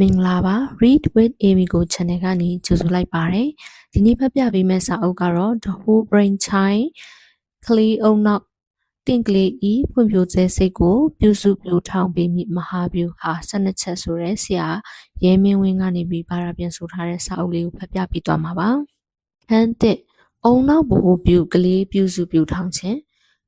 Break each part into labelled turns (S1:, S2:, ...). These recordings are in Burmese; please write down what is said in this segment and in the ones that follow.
S1: မင်္ဂလာပါ Read with Amy ကို channel ကနေကြိုဆိုလိုက်ပါတယ်ဒီနေ့ဖတ်ပြပေးမယ့်စာအုပ်ကတော့ The Whole Brain Child ကလေးအုံနောက်တင့်ကလေးဤဖွံ့ဖြိုးစေစိတ်ကိုပြုစုပျိုးထောင်ပေးမည့်မဟာဗျူဟာ12ချက်ဆိုတဲ့ဆရာရဲမင်းဝင်းကနေပြီးဘာသာပြန်ဆိုထားတဲ့စာအုပ်လေးကိုဖတ်ပြပေးသွားမှာပါခန်းတစ်အုံနောက်ဘိုးပြုကလေးပြုစုပျိုးထောင်ခြင်း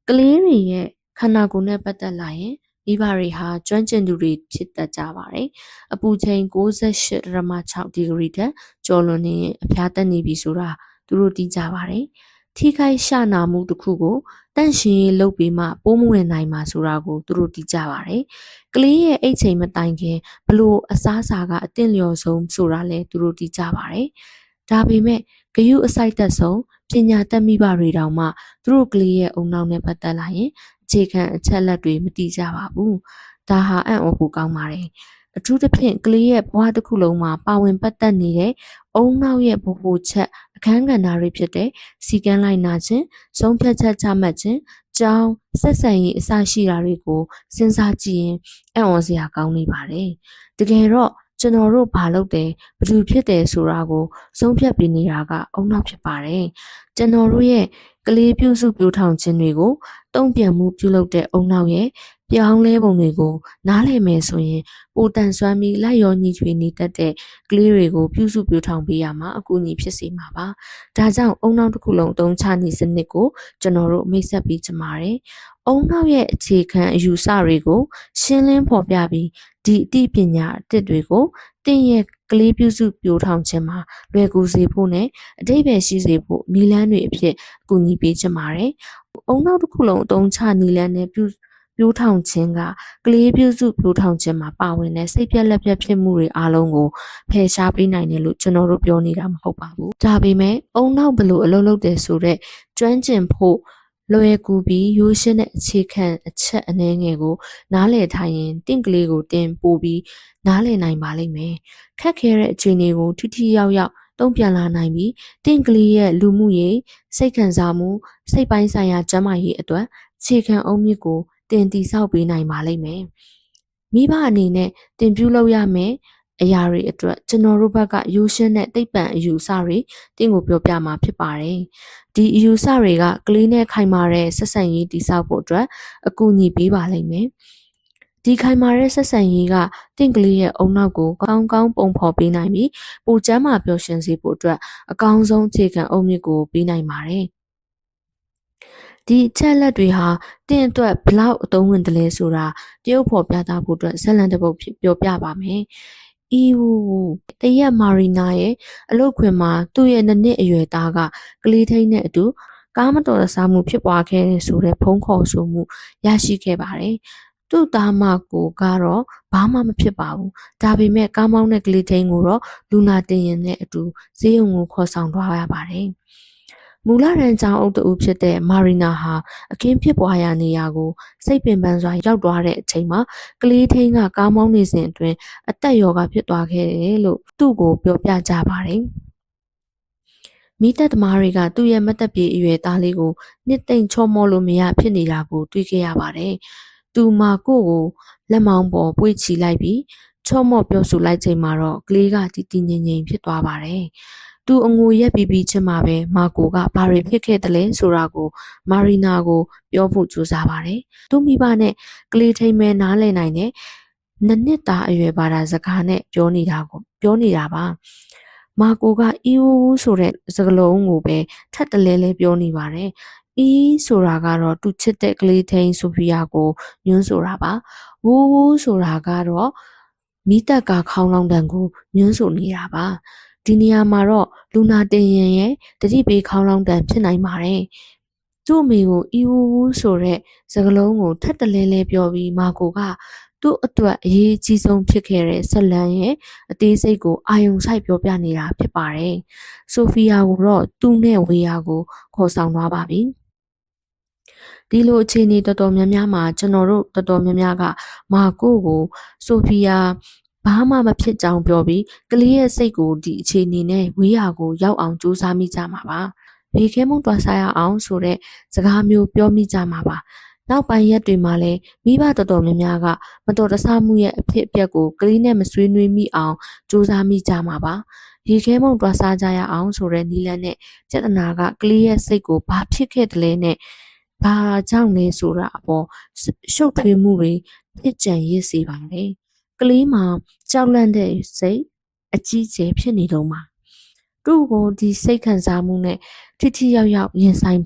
S1: ကလေးတွေရဲ့ခန္ဓာကိုယ်နဲ့ပတ်သက်လာရင်မိဘတွေဟာကျွမ်းကျင်သူတွေဖြစ်တတ်ကြပါတယ်။အပူချိန်68.6 ဒီဂရီထက်ကျော်လွန်နေရင်အဖျားတက်နေပြီဆိုတာသူတို့သိကြပါတယ်။ထိခိုက်ရှနာမှုတစ်ခုကိုတန့်ရှင်းရေးလုပ်ပြီးမှပိုးမဝင်နိုင်မှာဆိုတာကိုသူတို့သိကြပါတယ်။ကလေးရဲ့အိတ်ချိန်မတိုင်ခင်ဘလို့အစားအစာကအသင့်လျော်ဆုံးဆိုတာလည်းသူတို့သိကြပါတယ်။ဒါပေမဲ့ဂယုအစိုက်သက်ဆုံးပညာတတ်မိဘတွေတောင်မှသူတို့ကလေးရဲ့အုံနောက်နဲ့ပတ်သက်လာရင်အခြေခံအချက်လက်တွေမသိကြပါဘူး။ဒါဟာအံ့ဩဖို့ကောင်းပါတယ်။အထူးသဖြင့်ကလေးရဲ့ဘဝတစ်ခုလုံးမှာပါဝင်ပတ်သက်နေတဲ့အုံနောက်ရဲ့ဗဟိုချက်အခန်းကဏ္ဍတွေဖြစ်တဲ့စီကံလိုက်နာခြင်းဆုံးဖြတ်ချက်ချမှတ်ခြင်းကြောင်းဆက်ဆံရေးအစရှိတာတွေကိုစဉ်းစားကြည့်ရင်အံ့ဩစရာကောင်းနေပါတယ်။တကယ်တော့ကျွန်တော်တို့ဘာလုပ်တယ်ဘယ်သူဖြစ်တယ်ဆိုတာကိုဆုံးဖြတ်ပေးနေတာကအုံနောက်ဖြစ်ပါတယ်။ကျွန်တော်တို့ရဲ့ကလေးပြုစုပျိုးထောင်ခြင်းတွေကိုတုံ့ပြန်မှုပြုလုပ်တဲ့အုံနောက်ရဲ့ပြောင်းလဲပုံတွေကိုနားလည်မယ်ဆိုရင်ပိုတန်ဆွမ်းပြီးလိုက်ရောညီချွေနေတတ်တဲ့ကလေးတွေကိုပြုစုပျိုးထောင်ပေးရမှာအကူအညီဖြစ်စေမှာပါ။ဒါကြောင့်အုံနောက်တစ်ခုလုံးအသုံးချနည်းစနစ်ကိုကျွန်တော်တို့မိတ်ဆက်ပေးချင်ပါတယ်။အုံနောက်ရဲ့အခြေခံအယူဆတွေကိုရှင်းလင်းဖော်ပြပြီးဒီအသိပညာအသစ်တွေကိုတင်းရဲ့ကလေးပြုစုပျိုးထောင်ခြင်းမှာလွယ်ကူစေဖို့နဲ့အဓိပ္ပာယ်ရှိစေဖို့နည်းလမ်းတွေအဖြစ်အကူအညီပေးချင်ပါတယ်။အုံနောက်တစ်ခုလုံးအသုံးချနည်းလမ်းနဲ့ပျိုးထောင်ခြင်းကကလေးပြုစုပျိုးထောင်ခြင်းမှာပါဝင်တဲ့စိတ်ပြက်လက်ပြက်ဖြစ်မှုတွေအားလုံးကိုဖယ်ရှားပေးနိုင်တယ်လို့ကျွန်တော်တို့ပြောနေတာမဟုတ်ပါဘူး။ဒါပေမဲ့အုံနောက်ဘလို့အလုပ်လုပ်တယ်ဆိုတော့ကျွမ်းကျင်ဖို့လွယ်ကူပြီးရိုးရှင်းတဲ့အခြေခံအချက်အနည်းငယ်ကိုနားလည်ထားရင်တင့်ကလေးကိုတင်ပို့ပြီးနားလည်နိုင်ပါလိမ့်မယ်။ခက်ခဲတဲ့အခြေအနေကိုထိထိရောက်ရောက်တုံ့ပြန်လာနိုင်ပြီးတင့်ကလေးရဲ့လူမှုရေးစိတ်ခံစားမှုစိတ်ပိုင်းဆိုင်ရာကျန်းမာရေးအတွက်အခြေခံအုံမြစ်ကိုတင်တည်ဆောက်ပေးနိုင်ပါလိမ့်မယ်။မိဘအနေနဲ့တင်ပြုလုပ်ရမယ်အရာတွေအတွက်ကျွန်တော်တို့ဘက်ကရိုးရှင်းတဲ့သိပ္ပံအယူအဆတွေတင်းကိုပြောပြမှာဖြစ်ပါတယ်။ဒီအယူအဆတွေကကလေးနဲ့ခိုင်မာတဲ့ဆက်ဆံရေးတည်ဆောက်ဖို့အတွက်အကူအညီပေးပါလိမ့်မယ်။ဒီခိုင်မာတဲ့ဆက်ဆံရေးကတင့်ကလေးရဲ့အုံနောက်ကိုကောင်းကောင်းပုံဖော်ပေးနိုင်ပြီးပိုကျန်းမာပျော်ရွှင်စေဖို့အတွက်အကောင်းဆုံးအခြေခံအုံမြစ်ကိုပေးနိုင်ပါတယ်။ဒီအချက်လက်တွေဟာတင့်အတွက်ဘလောက်အသုံးဝင်တယ်လဲဆိုတာတရုပ်ဖော်ပြသဖို့အတွက်ဇာတ်လမ်းတစ်ပုဒ်ပြောပြပါမယ်။အီဝူတရက်မာရီနာရဲ့အလုတ်ခွင်မှာသူ့ရဲ့2နှစ်အရွယ်သားကကလေးထိန်နဲ့အတူကားမတော်တဆမှုဖြစ်ပွားခဲ့တဲ့ဆိုတဲ့ဖုန်းခေါ်ဆိုမှုရရှိခဲ့ပါတယ်။သူ့သားမကိုကတော့ဘာမှမဖြစ်ပါဘူး။ဒါပေမဲ့ကားမောင်းတဲ့ကလေးထိန်ကိုတော့လူနာတင်ရင်နဲ့အတူဈေးရုံကိုခေါ်ဆောင်သွားရပါတယ်။မူလရန်ကျောင်းအုပ်တူဖြစ်တဲ့မာရီနာဟာအခင်းဖြစ်ပွားရာနေရာကိုစိတ်ပင်ပန်းစွာရောက်သွားတဲ့အချိန်မှာကလေးထိန်ကကားမောင်းနေစဉ်အတွင်းအသက်ရောဂါဖြစ်သွားခဲ့တယ်လို့သူ့ကိုပြောပြကြပါတယ်။မိသက်သမားတွေကသူ့ရဲ့မတ်တပ်ပြေအရွယ်သားလေးကိုနှစ်သိမ့်ချောမောလို့မရဖြစ်နေတာကိုတွေ့ခဲ့ရပါတယ်။သူမကိုလက်မောင်းပေါ်ပွေ့ချီလိုက်ပြီးချောမော့ပြောဆိုလိုက်ချိန်မှာတော့ကလေးကတည်ငြိမ်ဖြစ်သွားပါတယ်။သူအငိုရက်ပြီးချင်းမှာပဲမာကိုကဘာတွေဖြစ်ခဲ့တယ်လဲဆိုတာကိုမာရီနာကိုပြောဖို့ကြိုးစားပါတယ်။သူမိဘနဲ့ကလေးထိန်မဲနားလည်နိုင်တဲ့နှစ်သားအရွယ်ဘာသာစကားနဲ့ပြောနေတာပါ။မာကိုကအီဝူဆိုတဲ့စကားလုံးကိုပဲထပ်တလဲလဲပြောနေပါတယ်။အီဆိုတာကတော့သူချစ်တဲ့ကလေးထိန်ဆိုဖီယာကိုညွှန်းဆိုတာပါ။ဝူဆိုတာကတော့မိတက်ကခေါင်းလောင်းတန်ကိုညွှန်းဆိုနေတာပါ။ဒီနေရာမှာတော့လူနာတင်ရင်ရဲ့တတိပေးခေါင်းလောင်းတန်ဖြစ်နိုင်ပါတယ်။သူ့အမေကိုအီဝူဆိုတဲ့စကားလုံးကိုထပ်တလဲလဲပြောပြီးမာကိုကသူ့အတွက်အရေးအကြီးဆုံးဖြစ်ခဲ့တဲ့ဆက်လန်းရဲ့အသေးစိတ်ကိုအာယုံဆိုင်ပြောပြနေတာဖြစ်ပါတယ်။ဆိုဖီယာကိုတော့သူ့နဲ့ဝေယာကိုခေါ်ဆောင်သွားပါပြီ။ဒီလိုအခြေအနေတော်တော်များများမှာကျွန်တော်တို့တော်တော်များများကမာကိုဆိုဖီယာဘာမှမဖြစ်ကြောင်ပြောပြီးကလေးရဲ့စိတ်ကိုဒီအခြေအနေနဲ့ဝေးရာကိုရောက်အောင်ကြိုးစားမိကြမှာပါ။ဘေခဲမုံတွားစားရအောင်ဆိုတဲ့စကားမျိုးပြောမိကြမှာပါ။ နောက်ပိုင်းရက်တွေမှာလည်းမိဘတော်တော်များများကမတော်တဆမှုရဲ့အဖြစ်အပျက်ကိုကလေးနဲ့မဆွေးနွေးမိအောင်စူးစမ်းမိကြမှာပါရေခဲမုံတွားစားကြရအောင်ဆိုတဲ့နီလန်းနဲ့ပြဿနာကကလေးရဲ့စိတ်ကိုဘာဖြစ်ခဲ့တယ်လဲနဲ့ဘာကြောင့်လဲဆိုတာအပေါ်ရှုပ်ထွေးမှုတွေဖြစ်ကြံရစ်စေပါတယ်ကလေးမှာကြောက်လန့်တဲ့စိတ်အကြီးကျယ်ဖြစ်နေတော့မှာသူ့ကိုဒီစိတ်ခံစားမှုနဲ့ထိထိရောက်ရောက်ရင်ဆိုင်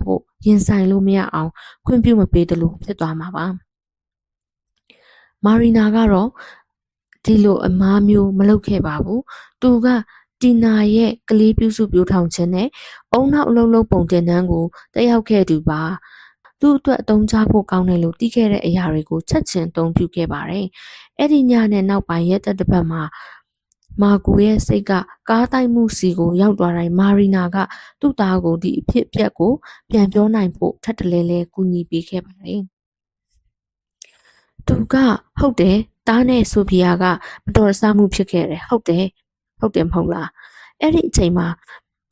S1: လို့မရအောင်ခွင့်ပြုမပေးတယ်လို့ဖြစ်သွားမှာပါမာရီနာကတော့ဒီလိုအမားမျိုးမလုပ်ခဲ့ပါဘူးသူကတီနာရဲ့ကလေးပြုစုပြောထောင်ခြင်းနဲ့အုံနောက်အလုံးပုံတင်တန်းကိုတက်ရောက်ခဲ့သူပါသူ့အတွက်အသုံးချဖို့ကောင်းတယ်လို့သိခဲ့တဲ့အရာတွေကိုချက်ချင်းအသုံးပြုခဲ့ပါတယ်အဲ့ဒီညနဲ့နောက်ပိုင်းရက်တစ်ပတ်မှာမာကိုရဲ့စိတ်ကကားတိုက်မှုစီကိုရောက်သွားတိုင်းမာရီနာကသူ့သားကိုဒီအဖြစ်အပျက်ကိုပြန်ပြောနိုင်ဖို့ထပ်တလဲလဲကူညီပေးခဲ့ပါတယ်သူကဟုတ်တယ်တားနဲ့ဆိုဖီယာကမတော်တဆမှုဖြစ်ခဲ့တယ်ဟုတ်တယ်မဟုတ်လားအဲ့ဒီအချိန်မှာ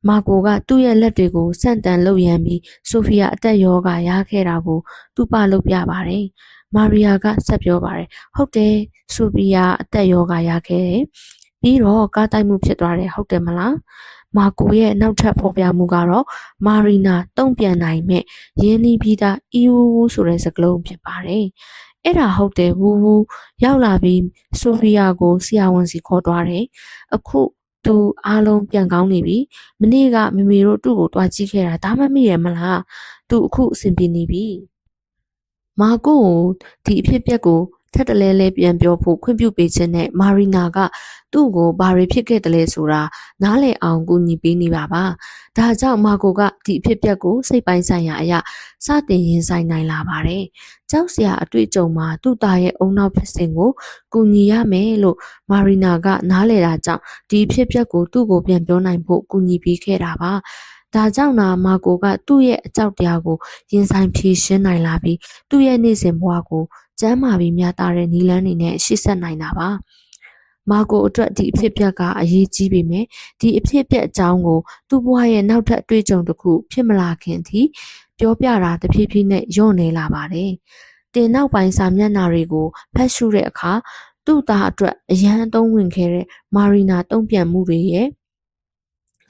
S1: မာကိုကသူ့ရဲ့လက်တွေကိုဆန့်တန်လှုပ်ရမ်းပြီးဆိုဖီယာအသက်ရောဂါရခဲ့တာကိုသူ့ပလုပ်ပြပါတယ်မာရီယာကဆက်ပြောပါတယ်ဟုတ်တယ်ဆိုဖီယာအသက်ရောဂါရခဲ့တယ်ပြီးတော့ကားတိုက်မှုဖြစ်သွားတယ်ဟုတ်တယ်မလားမာကိုရဲ့နောက်ထပ်ဖော်ပြမှုကတော့မာရီနာတုံ့ပြန်နိုင်မဲ့ရင်းနှီးပြီးသားအီဝူဆိုတဲ့စကားလုံးဖြစ်ပါတယ်အဲ့ဒါဟုတ်တယ်ဝူဝူရောက်လာပြီးဆိုဖီယာကိုဆရာဝန်စီခေါ်သွားတယ်အခုသူအားလုံးပြန်ကောင်းနေပြီမနေ့ကမမေတို့သူ့ကိုတွားကြည့်ခဲ့တာဒါမှမမိရမလားသူအခုအဆင်ပြေနေပြီမာကိုဒီအဖြစ်အပျက်ကိုထပ်တလဲလဲပြန်ပြောဖို့ခွင့်ပြုပေးခြင်းနဲ့မာရီနာကသူ့ကိုဘာတွေဖြစ်ခဲ့တယ်လဲဆိုတာနားလည်အောင်ကူညီပေးနေပါဒါကြောင့်မာကိုကဒီအဖြစ်အပျက်ကိုစိတ်ပိုင်းဆိုင်ရာအရာစတင်ရင်ဆိုင်နိုင်လာပါတယ်ကြောက်စရာအတွေ့အကြုံမှာသူ့သားရဲ့အုံနောက်ဖြစ်စဉ်ကိုကူညီရမယ်လို့မာရီနာကနားလည်တာကြောင့်ဒီအဖြစ်အပျက်ကိုသူ့ကိုပြန်ပြောနိုင်ဖို့ကူညီပေးခဲ့တာပါဒါကြောင့်မာကိုကသူ့ရဲ့အကြောက်တရားကိုရင်ဆိုင်ဖြေရှင်းနိုင်လာပြီးသူ့ရဲ့နေ့စဉ်ဘဝကိုကျမ်းမာပြီးများတဲ့နီလန်းနေနဲ့ရှေ့ဆက်နိုင်တာပါမာကိုအတွက်ဒီအဖြစ်အပျက်ကအရေးကြီးပေမဲ့ဒီအဖြစ်အပျက်အကြောင်းကိုသူ့ဘဝရဲ့နောက်ထပ်အတွေ့အကြုံတစ်ခုဖြစ်မလာခင်အထိပြောပြတာတဖြည်းဖြည်းနဲ့ညော့နေလာပါတယ်တင်နောက်ပိုင်းစာမျက်နှာတွေကိုဖတ်ရှုတဲ့အခါသူ့သားအတွက်အရန်အသုံးဝင်ခဲ့တဲ့မာရီနာတုံ့ပြန်မှုတွေရဲ့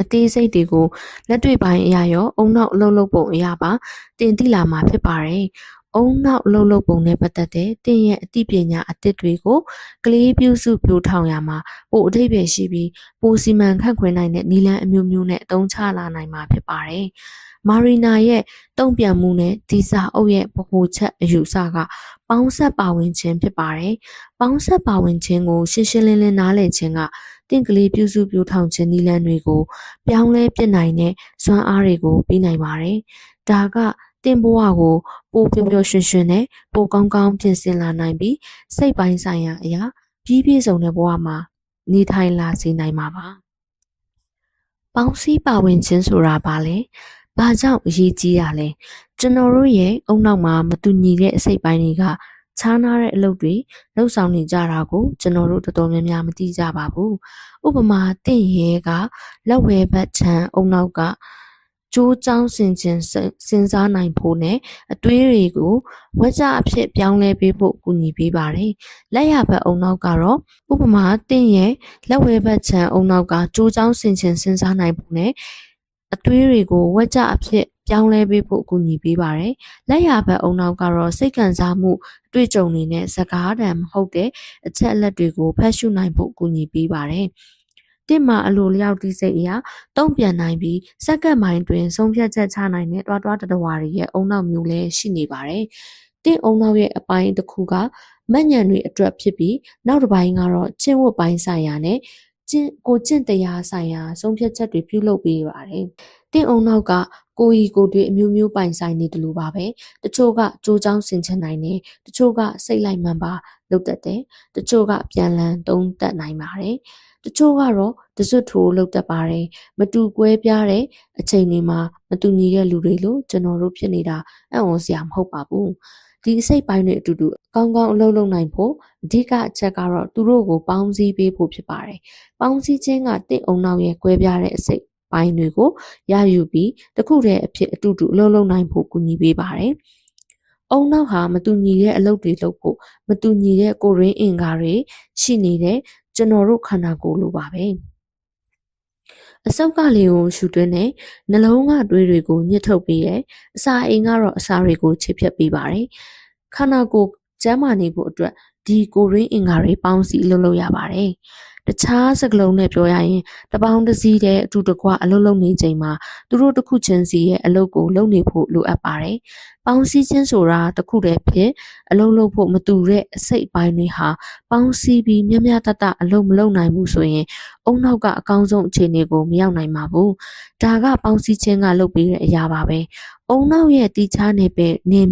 S1: အသေးစိတ်တွေကိုလက်တွေ့ပိုင်းအရာရောအုံနောက်အလုပ်လုပ်ပုံအရာပါတင်သိလာမှာဖြစ်ပါတယ်။အုံနောက်အလုပ်လုပ်ပုံနဲ့ပတ်သက်တဲ့တင်ရဲ့အသိပညာအသစ်တွေကိုကလေးပြုစုပြိုထောင်ရမှာပိုအထိပ္ပယ်ရှိပြီးပိုစီမံခန့်ခွဲနိုင်တဲ့နည်းလမ်းအမျိုးမျိုးနဲ့အသုံးချလာနိုင်မှာဖြစ်ပါတယ်။မာရီနာရဲ့တုံ့ပြန်မှုနဲ့ဒီစာအုပ်ရဲ့ဗဟိုချက်အယူဆကပေါင်းဆက်ပါဝင်ခြင်းဖြစ်ပါတယ်။ပေါင်းဆက်ပါဝင်ခြင်းကိုရှင်းရှင်းလင်းလင်းနားလည်ခြင်းကတင့်ကလေးပြုစုပြိုထောင်ခြင်းနည်းလမ်းတွေကိုပြောင်းလဲပြစ်နိုင်တဲ့စွမ်းအားတွေကိုပေးနိုင်ပါတယ်။ဒါကတင့်ဘဝကိုပိုပျော်ပျော်ရွှင်ရွှင်နဲ့ပိုကောင်းကောင်းပြင်ဆင်လာနိုင်ပြီးစိတ်ပိုင်းဆိုင်ရာအရာပြည့်စုံတဲ့ဘဝမှာနေထိုင်လာစေနိုင်မှာပါ။ပေါင်းစည်းပါဝင်ခြင်းဆိုတာဘာလဲ။ဘာကြောင့်အရေးကြီးရလဲ။ကျွန်တော်တို့ရဲ့အုံနောက်မှာမတူညီတဲ့အစိတ်ပိုင်းတွေကခြားနာတဲ့အလုပ်တွေလှုပ်ဆောင်နေကြတာကိုကျွန်တော်တို့တော်တော်များများမသိကြပါဘူး။ဥပမာတင့်ရဲကလက်ဝဲဘက်ခြမ်းအုံနောက်ကကျိုးချောင်းစင်ခြင်းစဉ်းစားနိုင်ဖို့နဲ့အသွေးတွေကိုဝက်ကြအဖြစ်ပြောင်းလဲပေးဖို့ကူညီပေးပါတယ်။လက်ရဘက်အုံနောက်ကတော့ဥပမာတင့်ရဲ့လက်ဝဲဘက်ခြမ်းအုံနောက်ကကျိုးချောင်းစင်ခြင်းစဉ်းစားနိုင်ဖို့နဲ့အသွေးတွေကိုဝက်ကြအဖြစ်ပြောင်းလဲပေးဖို့ကူညီပေးပါတယ်။လက်ရဘက်အုံနောက်ကတော့စိတ်ခံစားမှုအတွေ့အကြုံတွေနဲ့စကားတံမဟုတ်တဲ့အချက်အလက်တွေကိုဖတ်ရှုနိုင်ဖို့ကူညီပေးပါတယ်။တစ်မှာအလိုလျောက်တီးစိတ်အရာတုံ့ပြန်နိုင်ပြီးစက္ကန့်ပိုင်းတွင်ဆုံးဖြတ်ချက်ချနိုင်တဲ့တွားတတဝါတွေရဲ့အုံနောက်မျိုးလည်းရှိနေပါတယ်။တစ်အုံနောက်ရဲ့အပိုင်းတစ်ခုကမညံတွေအတွက်ဖြစ်ပြီးနောက်တစ်ပိုင်းကတော့ကျင့်ဝတ်ပိုင်းဆိုင်ရာနဲ့ကျင့်တရားဆိုင်ရာဆုံးဖြတ်ချက်တွေပြုလုပ်ပေးပါတယ်။တစ်အုံနောက်ကကိုယ်တွေအမျိုးမျိုးပိုင်ဆိုင်နေတယ်လို့ပါပဲတချို့ကကြိုးချောင်းဆင်ချင်နိုင်တယ်တချို့ကစိတ်လိုက်မှန်ပါလုပ်တတ်တယ်တချို့ကပြန်လည်သုံးသပ်နိုင်ပါတယ်တချို့ကတော့တစွတ်ထိုးလုပ်တတ်ပါတယ်မတူကွဲပြားတဲ့အချိန်တွေမှာမတူညီတဲ့လူတွေလို့ကျွန်တော်တို့ဖြစ်နေတာအံ့ဩစရာမဟုတ်ပါဘူးဒီအစိတ်ပိုင်းတွေအတူတူကောင်းကောင်းအလုပ်လုပ်နိုင်ဖို့အဓိကအချက်ကတော့သူတို့ကိုပေါင်းစည်းပေးဖို့ဖြစ်ပါတယ်ပေါင်းစည်းခြင်းကတင့်အုံနောက်ရဲ့ကွဲပြားတဲ့အစိတ်ပိုင်းတွေကိုရယူပြီးတခုတည်းအဖြစ်အတူတူအလုပ်လုပ်နိုင်ဖို့ကူညီပေးပါတယ် အုံနောက်ဟာမတူညီတဲ့အလုပ်တွေလုပ်ဖို့မတူညီတဲ့ကိုယ်ရင်းအင်္ဂါတွေရှိနေတဲ့ကျွန်တော်တို့ခန္ဓာကိုယ်လိုပါပဲအစုပ်ကလေးကိုရှူသွင်းတဲ့နှလုံးကတွေးတွေကိုညှစ်ထုတ်ပေးတယ်အစာအိမ်ကတော့အစာတွေကိုချစ်ဖြတ်ပေးပါတယ်ခန္ဓာကိုယ်ကျန်းမာနေဖို့အတွက်ဒီကိုရင်းအင်္ဂါတွေပေါင်းစည်းလုပ်ရပါတယ်တခြားစကလုံးနဲ့ပြောရရင်တပေါင်းတစည်းတဲ့အတူတကွအလုပ်လုပ်နေချိန်မှာသူတို့တစ်ခုချင်းစီရဲ့အလုပ်ကိုလုပ်နေဖို့လိုအပ်ပါတယ်။ပေါင်းစည်းခြင်းဆိုတာတစ်ခုတည်းဖြစ်အလုပ်လုပ်ဖို့မတူတဲ့အစိတ်အပိုင်းတွေဟာပေါင်းစည်းပြီးမျှမျှတတအလုပ်မလုပ်နိုင်ဘူးဆိုရင်အုံနောက်ကအကောင်းဆုံးအခြေအနေကိုမရောက်နိုင်ပါဘူး။ဒါကပေါင်းစည်းခြင်းကလုပ်ပေးတဲ့အရာပါပဲ။အုံနောက်ရဲ့တီချားနေ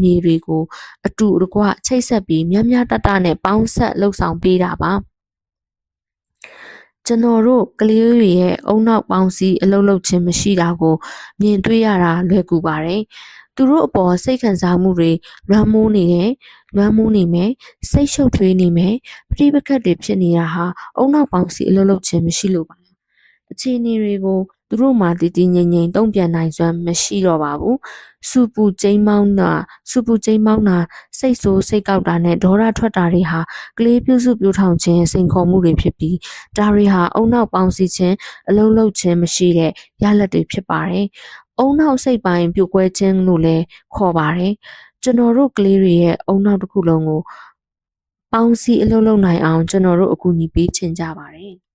S1: မြေတွေကိုအတူတကွချိတ်ဆက်ပြီးမျှမျှတတနဲ့ပေါင်းဆက်လှုပ်ဆောင်ပေးတာပါ။ကျွန်တော်တို့ကလေးတွေရဲ့အုံနောက်ပေါင်းစည်းအလုပ်လုပ်ခြင်းမရှိတာကိုမြင်တွေ့ရတာလွယ်ကူပါတယ်။သူတို့အပေါ်စိတ်ခံစားမှုတွေလွှမ်းမိုးနေမယ်စိတ်ရှုပ်ထွေးနေမယ်ပဋိပက္ခတွေဖြစ်နေတာဟာအုံနောက်ပေါင်းစည်းအလုပ်လုပ်ခြင်းမရှိလို့ပါ။အခြေအနေတွေကိုသူတို့မှတည်တည်ငြိမ်ငြိမ်တုံ့ပြန်နိုင်စွမ်းမရှိတော့ပါဘူး။စူပူကျိမ်းမောင်းတာစိတ်ဆိုးစိတ်ကောက်တာနဲ့ဒေါသထွက်တာတွေဟာကလေးပြုစုပြောထောင်ခြင်းစိန်ခေါ်မှုတွေဖြစ်ပြီးဒါတွေဟာအုံနောက်ပေါင်းစည်းခြင်းအလုံးလုံးခြင်းမရှိတဲ့ရလဒ်တွေဖြစ်ပါတယ်။အုံနောက်စိတ်ပိုင်းပြိုကွဲခြင်းလို့လည်းခေါ်ပါတယ်။ကျွန်တော်တို့ကလေးတွေရဲ့အုံနောက်တစ်ခုလုံးကိုပေါင်းစည်းအလုံးလုံးနိုင်အောင်ကျွန်တော်တို့အကူအညီပေးချင်ကြပါတယ်။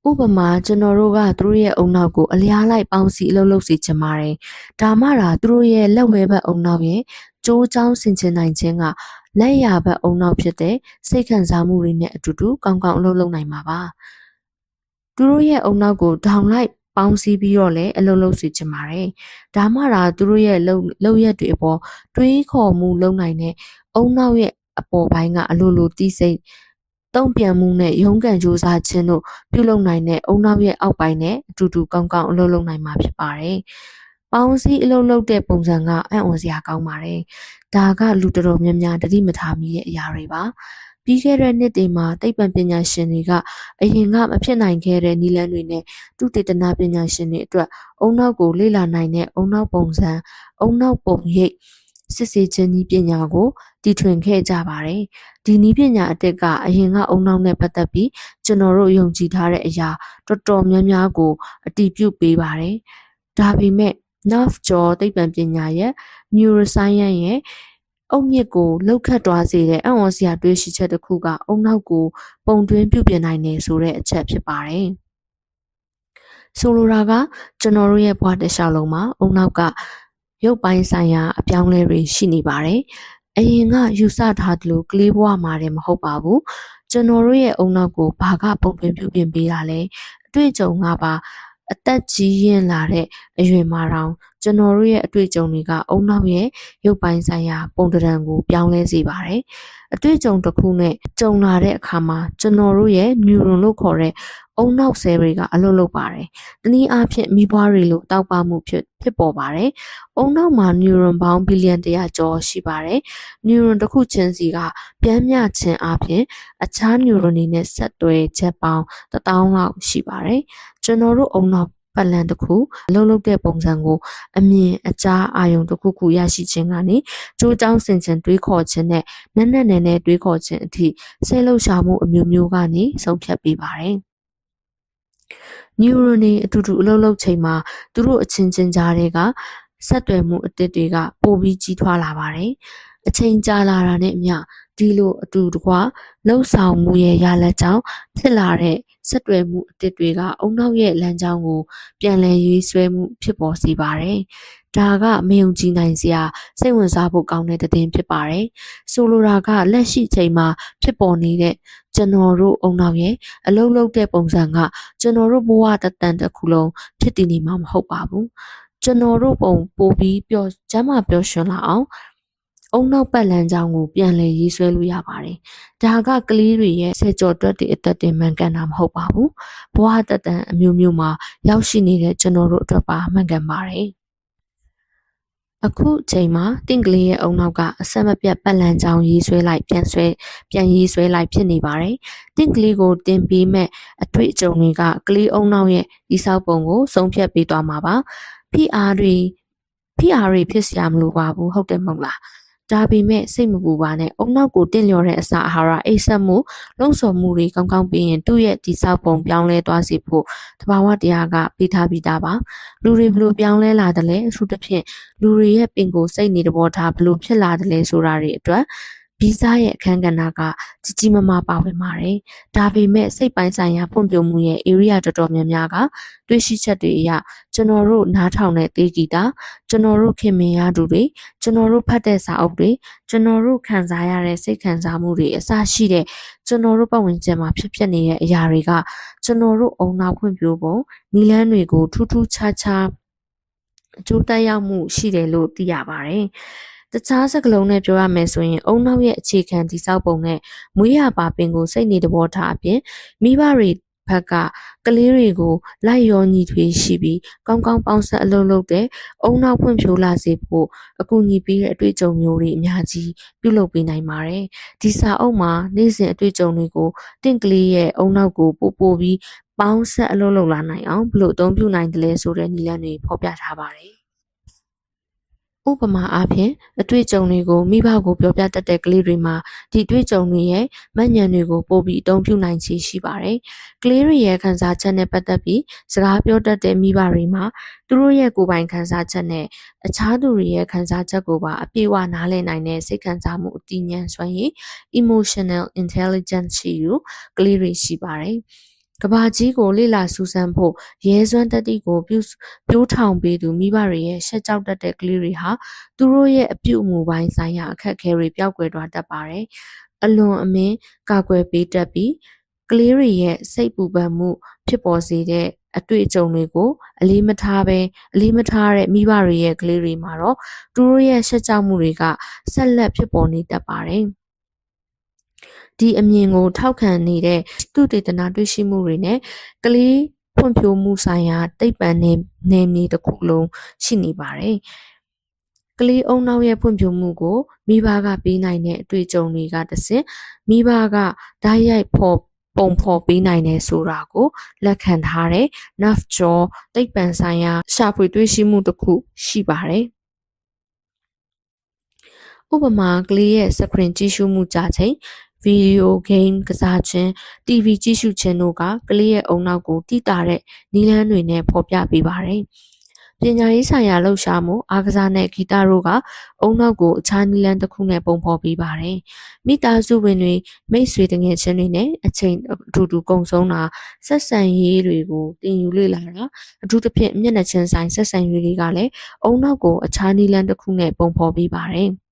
S1: ဥပမာကျွန်တော်တို့ကသူတို့ရဲ့အုံနောက်ကိုအလျားလိုက်ပေါင်းစည်းအလုပ်လုပ်စေချင်ပါတယ်။ဒါမှသာသူတို့ရဲ့လက်ဝဲဘက်အုံနောက်ရဲ့ကြိုးချောင်းဆင်ခြင်နိုင်ခြင်းကလက်ရဘက်အုံနောက်ဖြစ်တဲ့စိတ်ခံစားမှုတွေနဲ့အတူတူကောင်းကောင်းအလုပ်လုပ်နိုင်မှာပါ။သူတို့ရဲ့အုံနောက်ကိုထောင်လိုက်ပေါင်းစည်းပြီးတော့လည်းအလုပ်လုပ်စေချင်ပါတယ်။ဒါမှသာသူတို့ရဲ့လုပ်ရက်တွေအပေါ်တွေးခေါ်မှုလုပ်နိုင်တဲ့အုံနောက်ရဲ့အပေါ်ပိုင်းကအလိုလိုတီးစိတ်တုံ့ပြန်မှုနဲ့ရုန်းကန်ကြိုးစားခြင်းတို့ပြုလုပ်နိုင်တဲ့အုံနောက်ရဲ့အောက်ပိုင်းနဲ့အတူတူကောင်းကောင်းအလုပ်လုပ်နိုင်မှာဖြစ်ပါတယ်။ပေါင်းစည်းအလုပ်လုပ်တဲ့ပုံစံကအံ့ဩစရာကောင်းပါတယ်။ဒါကလူတော်တော်များများတတိမထားမိတဲ့အရာတွေပါ။ပြီးခဲ့တဲ့နှစ်တွေမှာသိပ္ပံပညာရှင်တွေကအရင်ကမဖြစ်နိုင်ခဲ့တဲ့နည်းလမ်းတွေနဲ့သုတေသနပညာရှင်တွေအတွက်အုံနောက်ကိုလေ့လာနိုင်တဲ့အုံနောက်ပုံစံအုံနောက်ပုံရိပ်စစ်ဆေးခြင်းနည်းပညာကိုတည်ထွင်ခဲ့ကြပါတယ်။ဒီနည်းပညာအတက်ကအရင်ကအုံနောက်နဲ့ပတ်သက်ပြီးကျွန်တော်တို့ယုံကြည်ထားတဲ့အရာတော်တော်များများကိုအတည်ပြုပေးပါတယ်။ဒါပေမဲ့ nerve jaw သိပ္ပံပညာရဲ့ neuroscience ရဲ့အုတ်မြစ်ကိုလှုပ်ခတ်သွားစေတဲ့အံ့ဩစရာတွေးရှိချက်တစ်ခုကအုံနောက်ကိုပုံတွင်းပြုပြင်နိုင်တယ်ဆိုတဲ့အချက်ဖြစ်ပါတယ်။ဆိုလိုတာကကျွန်တော်တို့ရဲ့ဘဝတစ်လျှောက်လုံးမှာအုံနောက်ကရုပ်ပိုင်းဆိုင်ရာအပြောင်းလဲတွေရှိနေပါတယ်။အရင်ကယူဆထားသလိုကလေးဘဝမှာတည်းမဟုတ်ပါဘူး။ကျွန်တော်တို့ရဲ့အုံနောက်ကိုဘာကပုံတွင်းပြုပြင်ပေးတာလဲအတွေ့အကြုံကပါအသက်ကြီးရင်လာတဲ့အရွယ်မှာတောင်ကျွန်တော်တို့ရဲ့အတွေ့အကြုံတွေကအုံနောက်ရဲ့ရုပ်ပိုင်းဆိုင်ရာပုံသဏ္ဍာန်ကိုပြောင်းလဲစေပါတယ်။အတွေ့အကြုံတစ်ခုနဲ့ကြုံလာတဲ့အခါမှာကျွန်တော်တို့ရဲ့ neuron လို့ခေါ်တဲ့အုံနောက်ဆဲတွေကအလုပ်လုပ်ပါတယ်။တနည်းအားဖြင့်မိဘတွေလိုတောက်ပမှုဖြစ်ပေါ်ပါတယ်။အုံနောက်မှာ neuron ပေါင်းဘီလီယံ100ကျော်ရှိပါတယ်။ neuron တစ်ခုချင်းစီကပြန်မျှခြင်းအားဖြင့်အခြား neuron တွေနဲ့ဆက်သွယ်ချက်ပေါင်း1000လောက်ရှိပါတယ်။ကျွန်တော်တို့အုံနောက်ပတ်လန်တစ်ခုအလုပ်လုပ်တဲ့ပုံစံကိုအမြင်အကြားအာရုံတစ်ခုခုရရှိခြင်းကနေကြိုးကြောင်းဆင်ခြင်တွေးခေါ်ခြင်းနဲ့နက်နဲတွေးခေါ်ခြင်းအထိစိတ်လှုပ်ရှားမှုအမျိုးမျိုးကနေဆုံးဖြတ်ပေးပါတယ်။ neuron တွေအတူတူအလုပ်လုပ်ချိန်မှာသူတို့အချင်းချင်းကြားတွေကဆက်သွယ်မှုအသစ်တွေကပိုပြီးကြီးထွားလာပါတယ်။အချိန်ကြာလာတာနဲ့အမျှဒီလိုအတူတကွလှုပ်ဆောင်မှုရဲ့ရလဒ်ကြောင့်ဖြစ်လာတဲ့ဆက်သွယ်မှုအသစ်တွေကအုံနောက်ရဲ့လမ်းကြောင်းကိုပြန်လည်ရွေးဆွဲမှုဖြစ်ပေါ်စေပါတယ်။ဒါကမယုံကြည်နိုင်စရာစိတ်ဝင်စားဖို့ကောင်းတဲ့သတင်းဖြစ်ပါတယ်။ဆိုလိုတာကလက်ရှိချိန်မှာဖြစ်ပေါ်နေတဲ့ကျွန်တော်တို့အုံနောက်ရဲ့အလုံးလုံးတဲ့ပုံစံကကျွန်တော်တို့ဘဝတန်တစ်ခုလုံးဖြစ်တည်နေမှာမဟုတ်ပါဘူး။ကျွန်တော်တို့ပုံပိုပြီးကျမ်းမာပျော်ရွှင်လာအောင်အုံနောက်ပတ်လမ်းကြောင်းကိုပြန်လည်ရေးဆွဲလို့ရပါတယ်။ဒါကကလေးတွေရဲ့ဆယ်ကျော်တွက်တဲ့အသက်တွေမှန်ကန်တာမဟုတ်ပါဘူး။ဘဝတန်အမျိုးမျိုးမှာရောက်ရှိနေတဲ့ကျွန်တော်တို့အတွက်ပါမှန်ကန်ပါတယ်။အခုချိန်မှာတင့်ကလေးရဲ့အုံနောက် ကအဆက်မပြတ်ပတ်လန်ကြောင်းရေးဆွဲလိုက်ပြန်ရေးဆွဲလိုက်ဖြစ်နေပါတယ်။တင့်ကလေးကိုတင်ပေးမဲ့အတွေ့အကြုံတွေကကလေးအုံနောက်ရဲ့ဒီဆောက်ပုံကိုဆုံးဖြတ်ပေးသွားမှာပါ။ PR တွေဖြစ်စရာမလိုပါဘူးဟုတ်တယ်မဟုတ်လား ဒါပေမဲ့စိတ်မပူပါနဲ့အုံနောက်ကိုတင့်လျော်တဲ့အစာအာဟာရအိပ်စက်မှုလုံဆော်မှုတွေကောင်းကောင်းပြီးရင်သူ့ရဲ့ဒီဆောက်ပုံပြောင်းလဲသွားစေဖို့တဘာဝတရားကပေးထားပြီးသားပါလူတွေဘလို့ပြောင်းလဲလာတယ်လဲအထူးသဖြင့်လူတွေရဲ့ပင်ကိုယ်စိတ်နေတဘောထားဘလို့ဖြစ်လာတယ်လဲဆိုတာတွေအတွက်ဗီဇရဲ့အခန်းကဏ္ဍကကြီးကြီးမားမားပါဝင်ပါတယ်။ဒါပေမဲ့စိတ်ပိုင်းဆိုင်ရာဖွံ့ဖြိုးမှုရဲ့ area တော်တော်များများကတွေးရှိချက်တွေအရကျွန်တော်တို့နားထောင်တဲ့တေးဂီတာကျွန်တော်တို့ခင်မင်ရသူတွေကျွန်တော်တို့ဖတ်တဲ့စာအုပ်တွေကျွန်တော်တို့ခံစားရတဲ့စိတ်ခံစားမှုတွေအစရှိတဲ့ကျွန်တော်တို့ပတ်ဝန်းကျင်မှာဖြစ်နေတဲ့အရာတွေကကျွန်တော်တို့အုံနောက်ဖွံ့ဖြိုးပုံနည်းလမ်းတွေကိုထူးထူးခြားခြားအကျိုးသက်ရောက်မှုရှိတယ်လို့သိရပါတယ်။တခြားစကားလုံးနဲ့ပြောရမယ်ဆိုရင်အုံနောက်ရဲ့အခြေခံတည်ဆောက်ပုံနဲ့မွေးရပါပင်ကိုစိတ်နေတဘောထားအပြင်မိဘတွေဘက်ကကလေးတွေကိုလိုက်ရောညီထွေရှိပြီးကောင်းကောင်းပေါင်းဆက်အလုပ်လုပ်တဲ့အုံနောက်ဖွံ့ဖြိုးလာစေဖို့အကူအညီပေးတဲ့အတွေ့အကြုံမျိုးတွေအများကြီးပြုလုပ်ပေးနိုင်ပါတယ်။ဒီစာအုပ်မှာနေ့စဉ်အတွေ့အကြုံတွေကိုတင့်ကလေးရဲ့အုံနောက်ကိုပို့ပြီးပေါင်းဆက်အလုပ်လုပ်လာနိုင်အောင်ဘယ်လိုအသုံးပြုနိုင်တယ်လဲဆိုတဲ့နည်းလမ်းတွေဖော်ပြထားပါတယ်။ဥပမာအားဖြင့်အတွေ့အကြုံတွေကိုမိဘကိုပြောပြတတ်တဲ့ကလေးတွေမှာဒီအတွေ့အကြုံတွေရဲ့မှတ်ဉာဏ်တွေကိုပို့ပြီးအသုံးပြုနိုင်ခြေရှိပါတယ်။ကလေးတွေရဲ့ခံစားချက်နဲ့ပတ်သက်ပြီးစကားပြောတတ်တဲ့မိဘတွေမှာသူတို့ရဲ့ကိုယ်ပိုင်ခံစားချက်နဲ့အခြားသူတွေရဲ့ခံစားချက်ကိုပါအပြည့်အဝနားလည်နိုင်တဲ့စိတ်ခံစားမှုအသိဉာဏ်စွမ်းရည် emotional intelligence ရှိသူကလေးတွေရှိပါတယ်။ကဘာကြီးကိုလေ့လာစူးစမ်းဖို့ရဲစွမ်းတတိကိုပြိုးထောင်ပေးသူမိဘတွေရဲ့ရှက်ကြောက်တတ်တဲ့ကလေးတွေဟာသူတို့ရဲ့အပြုအမူပိုင်းဆိုင်ရာအခက်အခဲတွေပျောက်ကွယ်သွားတတ်ပါတယ်။အလွန်အမင်းကာကွယ်ပေးတတ်ပြီးကလေးတွေရဲ့စိတ်ပူပန်မှုဖြစ်ပေါ်စေတဲ့အတွေ့အကြုံတွေကိုအလေးမထားတဲ့မိဘတွေရဲ့ကလေးတွေမှာတော့သူတို့ရဲ့ရှက်ကြောက်မှုတွေကဆက်လက်ဖြစ်ပေါ်နေတတ်ပါတယ်။ဒီအမြင်ကိုထောက်ခံနေတဲ့သုတေသနတွေ့ရှိမှုတွေနဲ့ကလေးဖွံ့ဖြိုးမှုဆိုင်ရာသိပ္ပံနယ်မြေတစ်ခုလုံးရှိနေပါတယ်။ကလေးအုံနောက်ရဲ့ဖွံ့ဖြိုးမှုကိုမိဘကပေးနိုင်တဲ့အတွေ့အကြုံတွေကတဆင့်မိဘကဓာတ်ရိုက်ပုံဖော်ပေးနိုင်တယ်ဆိုတာကိုလက်ခံထားတဲ့ nerve jaw သိပ္ပံဆိုင်ရာရှာဖွေတွေ့ရှိမှုတစ်ခုရှိပါတယ်။ဥပမာကလေးရဲ့စကရင်ကြည့်ရှုမှုကြာချိန်ဗီဒီယိုဂိမ်းကစားခြင်း TV ကြည့်ရှုခြင်းတို့ကကလေးရဲ့အုံနောက်ကိုတိတာတဲ့နည်းလမ်းတွေနဲ့ဖော်ပြပေးပါတယ်။ပညာရေးဆိုင်ရာလှုပ်ရှားမှုအားကစားနဲ့ဂီတတို့ကအုံနောက်ကိုအခြားနည်းလမ်းတစ်ခုနဲ့ပုံဖော်ပေးပါတယ်။မိသားစုဝင်တွေမိတ်ဆွေတငယ်ချင်းတွေနဲ့အချိန်အတူကုန်ဆုံးတာဆက်ဆံရေးတွေကိုတင်ယူလေ့လာတာအထူးသဖြင့်မျက်နှာချင်းဆိုင်ဆက်ဆံရေးတွေကလည်းအုံနောက်ကိုအခြားနည်းလမ်းတစ်ခုနဲ့ပုံဖော်ပေးပါတယ်။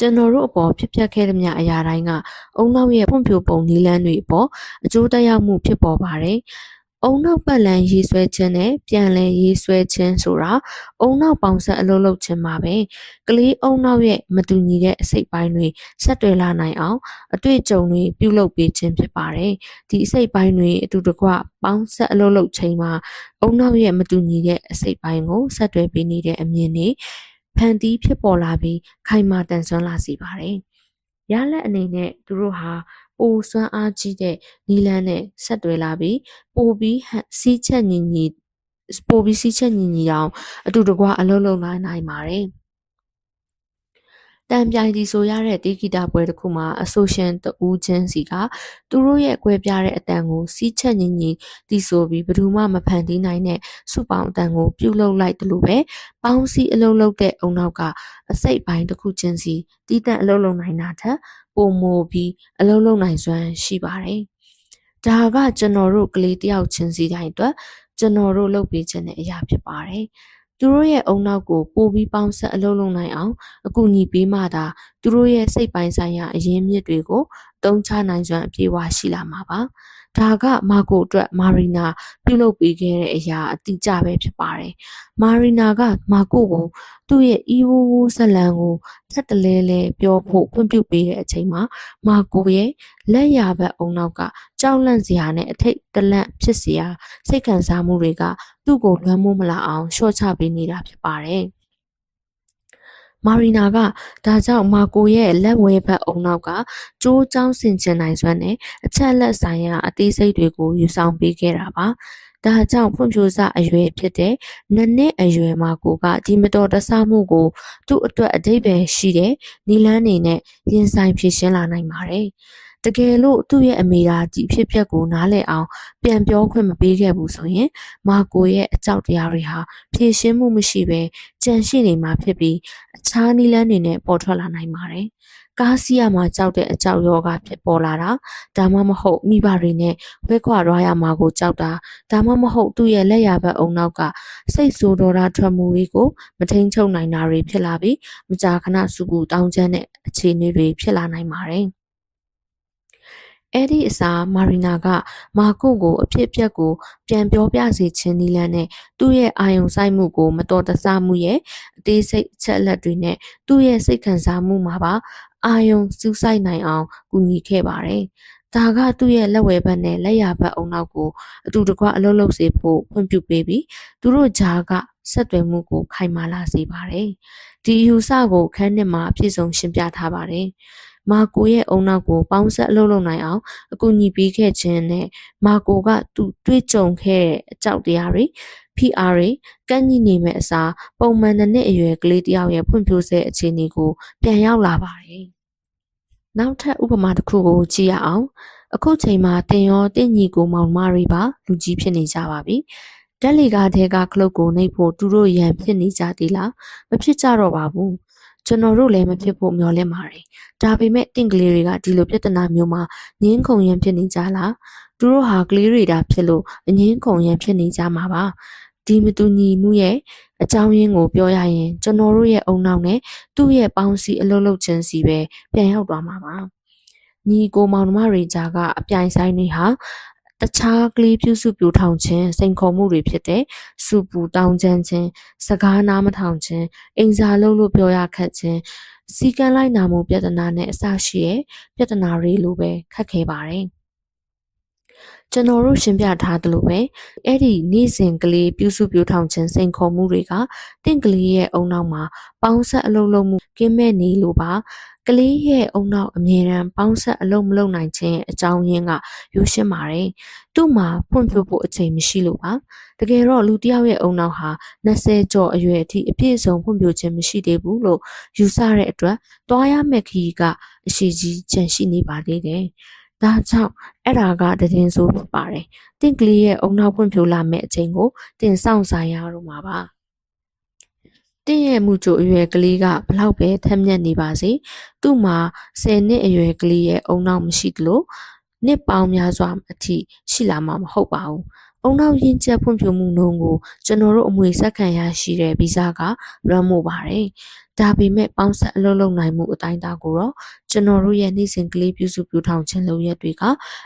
S1: ကျွန်တော်တို့အပေါ်ဖြစ်ပျက်ခဲ့သမျှအရာတိုင်းကအုံနောက်ရဲ့ဖွံ့ဖြိုးပုံနည်းလမ်းတွေအပေါ်အကျိုးသက်ရောက်မှုဖြစ်ပေါ်ပါတယ်။အုံနောက်ပတ်လည်ရေးဆွဲခြင်းနဲ့ပြန်လည်ရေးဆွဲခြင်းဆိုတာအုံနောက်ပေါင်းဆက်အလုပ်လုပ်ခြင်းပါပဲ။ကလေးအုံနောက်ရဲ့မတူညီတဲ့အစိတ်ပိုင်းတွေဆက်တွဲလာနိုင်အောင်အတွေ့အကြုံတွေပြုလုပ်ပေးခြင်းဖြစ်ပါတယ်။ဒီအစိတ်ပိုင်းတွေအတူတကွပေါင်းဆက်အလုပ်လုပ်ခြင်းမှာအုံနောက်ရဲ့မတူညီတဲ့အစိတ်ပိုင်းကိုဆက်တွဲပေးနေတဲ့အမြင်တွေဖန်တီးဖြစ်ပေါ်လာပြီးခိုင်မာတန်ဆွမ်းလာစေပါတယ်။ရလက်အနေနဲ့သူတို့ဟာပိုစွမ်းအားကြီးတဲ့နီလန်းနဲ့ဆက်တွဲလာပြီးပိုပြီးစီးချက်ညီညီအောင်အတူတကွအလုံးလုံးနိုင်ပါတယ်။တံပြိုင်ဒီဆိုရတဲ့တေးဂီတပွဲတစ်ခုမှာအဆိုရှင်တဦးချင်းစီကသူတို့ရဲ့ကွဲပြားတဲ့အတန်ကိုစီးချက်ညီတီးဆိုပြီးဘယ်သူမှမဖန်တီးနိုင်တဲ့စုပေါင်းအတန်ကိုပြုလုပ်လိုက်တယ်လို့ပဲပေါင်းစည်းအလုပ်လုပ်တဲ့အုံနောက်ကအစိတ်ပိုင်းတစ်ခုချင်းစီတီးတန့်အလုပ်လုပ်နိုင်တာထက်ပိုမိုပြီးအလုပ်လုပ်နိုင်စွမ်းရှိပါတယ်။ဒါကကျွန်တော်တို့ကလေးတယောက်ချင်းစီတိုင်းအတွက်ကျွန်တော်တို့လုပ်ပေးခြင်းတဲ့အရာဖြစ်ပါတယ်။သူတို့ရဲ့အုံနောက်ကိုပိုပြီးပေါင်းဆက်အလုပ်လုပ်နိုင်အောင်အကူအညီပေးမှသာသူတို့ရဲ့စိတ်ပိုင်းဆိုင်ရာအရင်းမြစ်တွေကိုတုံးချနိုင်စွမ်းအပြည့်အဝရှိလာမှာပါ။ဒါကမာကိုအတွက်မာရီနာပြုလုပ်ပေးခဲ့တဲ့အရာအတိအကျပဲဖြစ်ပါတယ်။မာရီနာကမာကိုကိုသူ့ရဲ့အီဝူဇလန်ကိုဆက်တလဲလဲပြောဖို့ခွင့်ပြုပေးတဲ့အချိန်မှာမာကိုရဲ့လက်ရဘက်အုံနောက်ကကြောက်လန့်စရာနဲ့အထိတ်တလန့်ဖြစ်စရာစိတ်ခံစားမှုတွေကသူ့ကိုလွမ်းမိုးမလာအောင်ရှော့ချပေးနေတာဖြစ်ပါတယ်။မာရီနာကဒါကြောင့်မာကိုရဲ့လက်ဝဲဘက်အုံနောက်ကကြိုးကြောင်းဆင်ကျင်နိုင်စွမ်းနဲ့အချက်လက်ဆိုင်ရာအသေးစိတ်တွေကိုယူဆောင်ပေးခဲ့တာပါ ဒါကြောင့်ဖွံ့ဖြိုးစအရွယ်ဖြစ်တဲ့နှစ်အရွယ်မှာကိုကဒီမတော်တဆမှုကိုသူ့အတွက်အဓိပ္ပာယ်ရှိတဲ့နည်းလမ်းတွေနဲ့ရင်ဆိုင်ဖြေရှင်းလာနိုင်ပါတယ်။တကယ်လို့သူ့ရဲ့အမေရာဒီဖြစ်ပျက်ကိုနားလည်အောင်ပြန်ပြောခွင့်မပေးခဲ့ဘူးဆိုရင်မာကိုရဲ့အကြောက်တရားတွေဟာဖြေရှင်းမှုမရှိဘဲကြံရှိနေမှာဖြစ်ပြီးအခြားနည်းလမ်းတွေနဲ့ပေါ်ထွက်လာနိုင်ပါတယ်။ကားစီးရမှာကြောက်တဲ့အကြောက်ရောဂါဖြစ်ပေါ်လာတာဒါမှမဟုတ်မိဘတွေနဲ့ဝဲခွာသွားရမှာကိုကြောက်တာဒါမှမဟုတ်သူ့ရဲ့လက်ရဘက်အုံနောက်ကစိတ်ဆိုးဒေါသထွက်မှုတွေကိုမထိန်ချုပ်နိုင်တာတွေဖြစ်လာပြီးမကြာခဏစုပူတောင်းကျမ်းတဲ့အခြေအနေတွေဖြစ်လာနိုင်ပါတယ်။အဲ့ဒီအစားမာရီနာကမာကိုကိုအဖြစ်အပျက်ကိုပြန်ပြောပြစေခြင်းနည်းလမ်းနဲ့သူ့ရဲ့အာယုံစိုက်မှုကိုမတော်တဆမှုရဲ့အသေးစိတ်အချက်အလက်တွေနဲ့သူ့ရဲ့စိတ်ခံစားမှုမှာပါအာယုံစူးစိုက်နိုင်အောင်ကူညီခဲ့ပါတယ်။ဒါကသူ့ရဲ့လက်ဝဲဘက်နဲ့လက်ရဘက်အုံနောက်ကိုအတူတကွအလုပ်လုပ်စေဖို့ဖွင့်ပြပေးပြီးသူတို့ကြားကဆက်သွယ်မှုကိုခိုင်မာလာစေပါတယ်။ဒီယူဆကိုခန်းနှစ်မှာအပြည့်စုံရှင်းပြထားပါတယ်။မာကိုရဲ့အုံနောက်ကိုပေါင်းဆက်အလုပ်လုပ်နိုင်အောင်အကူအညီပေးခဲ့ခြင်းနဲ့မာကိုကသူတွေ့ကြုံခဲ့တဲ့အကြောက်တရားတွေ PR တွေကန့်ညှိနေမဲ့အစားပုံမှန်နှစ်အရွယ်ကလေးတယောက်ရဲ့ဖွံ့ဖြိုးဆဲအခြေအနေကိုပြန်ရောက်လာပါတယ်။နောက်ထပ်ဥပမာတစ်ခုကိုကြည့်ရအောင်။အခုချိန်မှာတင်ရောတင့်ညီကိုမောင်မတွေပါလူကြီးဖြစ်နေကြပါပြီ။ဓာတ်လီကားထဲကခလုတ်ကိုနှိပ်ဖို့သူတို့ရန်ဖြစ်နေကြသေးလားမဖြစ်ကြတော့ပါဘူး။ကျွန်တော်တို့လည်းမဖြစ်ဖို့မျှော်လင့်ပါတယ်။ဒါပေမဲ့တင့်ကလေးတွေကဒီလိုပြဿနာမျိုးမှာငင်းခုန်ရန်ဖြစ်နေကြလား။သူတို့ဟာကလေးတွေဒါဖြစ်လို့အငင်းခုန်ရန်ဖြစ်နေကြမှာပါ။ဒီမတူညီမှုရဲ့အကြောင်းရင်းကိုပြောရရင်ကျွန်တော်တို့ရဲ့အုံနောက်နဲ့သူ့ရဲ့ပေါင်းစည်းအလုပ်လုပ်ခြင်းစီပဲပြန်ရောက်သွားမှာပါ။ညီကိုမောင်နှမတွေကြားကအပြိုင်ဆိုင်တွေဟာတခြားကလေးပြုစုပြိုထောင်ခြင်းစိန်ခေါ်မှုတွေဖြစ်တဲ့စူပူတောင်းကျမ်းခြင်းစကားနားမထောင်ခြင်းအိမ်စာလုပ်လို့ပြောရခက်ခြင်းစီကံလိုက်နာမှုပြဿနာနဲ့အစရှိရဲ့ပြဿနာတွေလိုပဲခက်ခဲပါတယ်ကျွန်တော်တို့ရှင်းပြထားသလိုပဲအဲ့ဒီနေ့စဉ်ကလေးပြုစုပြောထောင်ခြင်းစိန်ခေါ်မှုတွေကတင့်ကလေးရဲ့အုံနောက်မှာပေါင်းဆက်အလုပ်လုပ်မှုကင်းမဲ့နေလို့ပါကလေးရဲ့အုံနောက်အမြဲတမ်းပေါင်းဆက်အလုပ်မလုပ်နိုင်ခြင်းအကြောင်းရင်းကရိုးရှင်းပါတယ်သူ့မှာဖွံ့ဖြိုးဖို့အချိန်မရှိလို့ပါတကယ်တော့လူတစ်ယောက်ရဲ့အုံနောက်ဟာ20ကျော်အရွယ်အထိအပြည့်အစုံဖွံ့ဖြိုးခြင်းမရှိသေးဘူးလို့ယူဆတဲ့အတွက်တွားရမယ့်ခရီးကအရှိကြီးကျန်ရှိနေပါသေးတယ်ဒါကြောင့်အဲ့ဒါကတည်င်းဆိုဖြစ်ပါတယ်။တင့်ကလေးရဲ့အုံနောက်ဖွံ့ဖြိုးလာမယ့်အချိန်ကိုတင်ဆောင်ဆိုင်ရတော့မှာပါ။တင့်ရဲ့မူကြိုအရွယ်ကလေးကဘလောက်ပဲထက်မြက်နေပါစေ။သူ့မှာ10နှစ်အရွယ်ကလေးရဲ့အုံနောက်မရှိသလိုနှစ်ပေါင်းများစွာအထိရှိလာမှာမဟုတ်ပါဘူး။အုံနောက်ရင်းချက်ဖွံ့ဖြိုးမှုနှုန်းကိုကျွန်တော်တို့အမွေဆက်ခံရရှိတဲ့ဗီဇကလွှမ်းမိုးပါတယ်။ဒါပေမဲ့ပေါင်းဆက်အလုပ်လုပ်နိုင်မှုအတိုင်းအတာကိုတော့ကျွန်တော်တို့ရဲ့နေ့စဉ်ကလေးပြုစုပြောထောင်ခြင်းလုပ်ရက်တွေက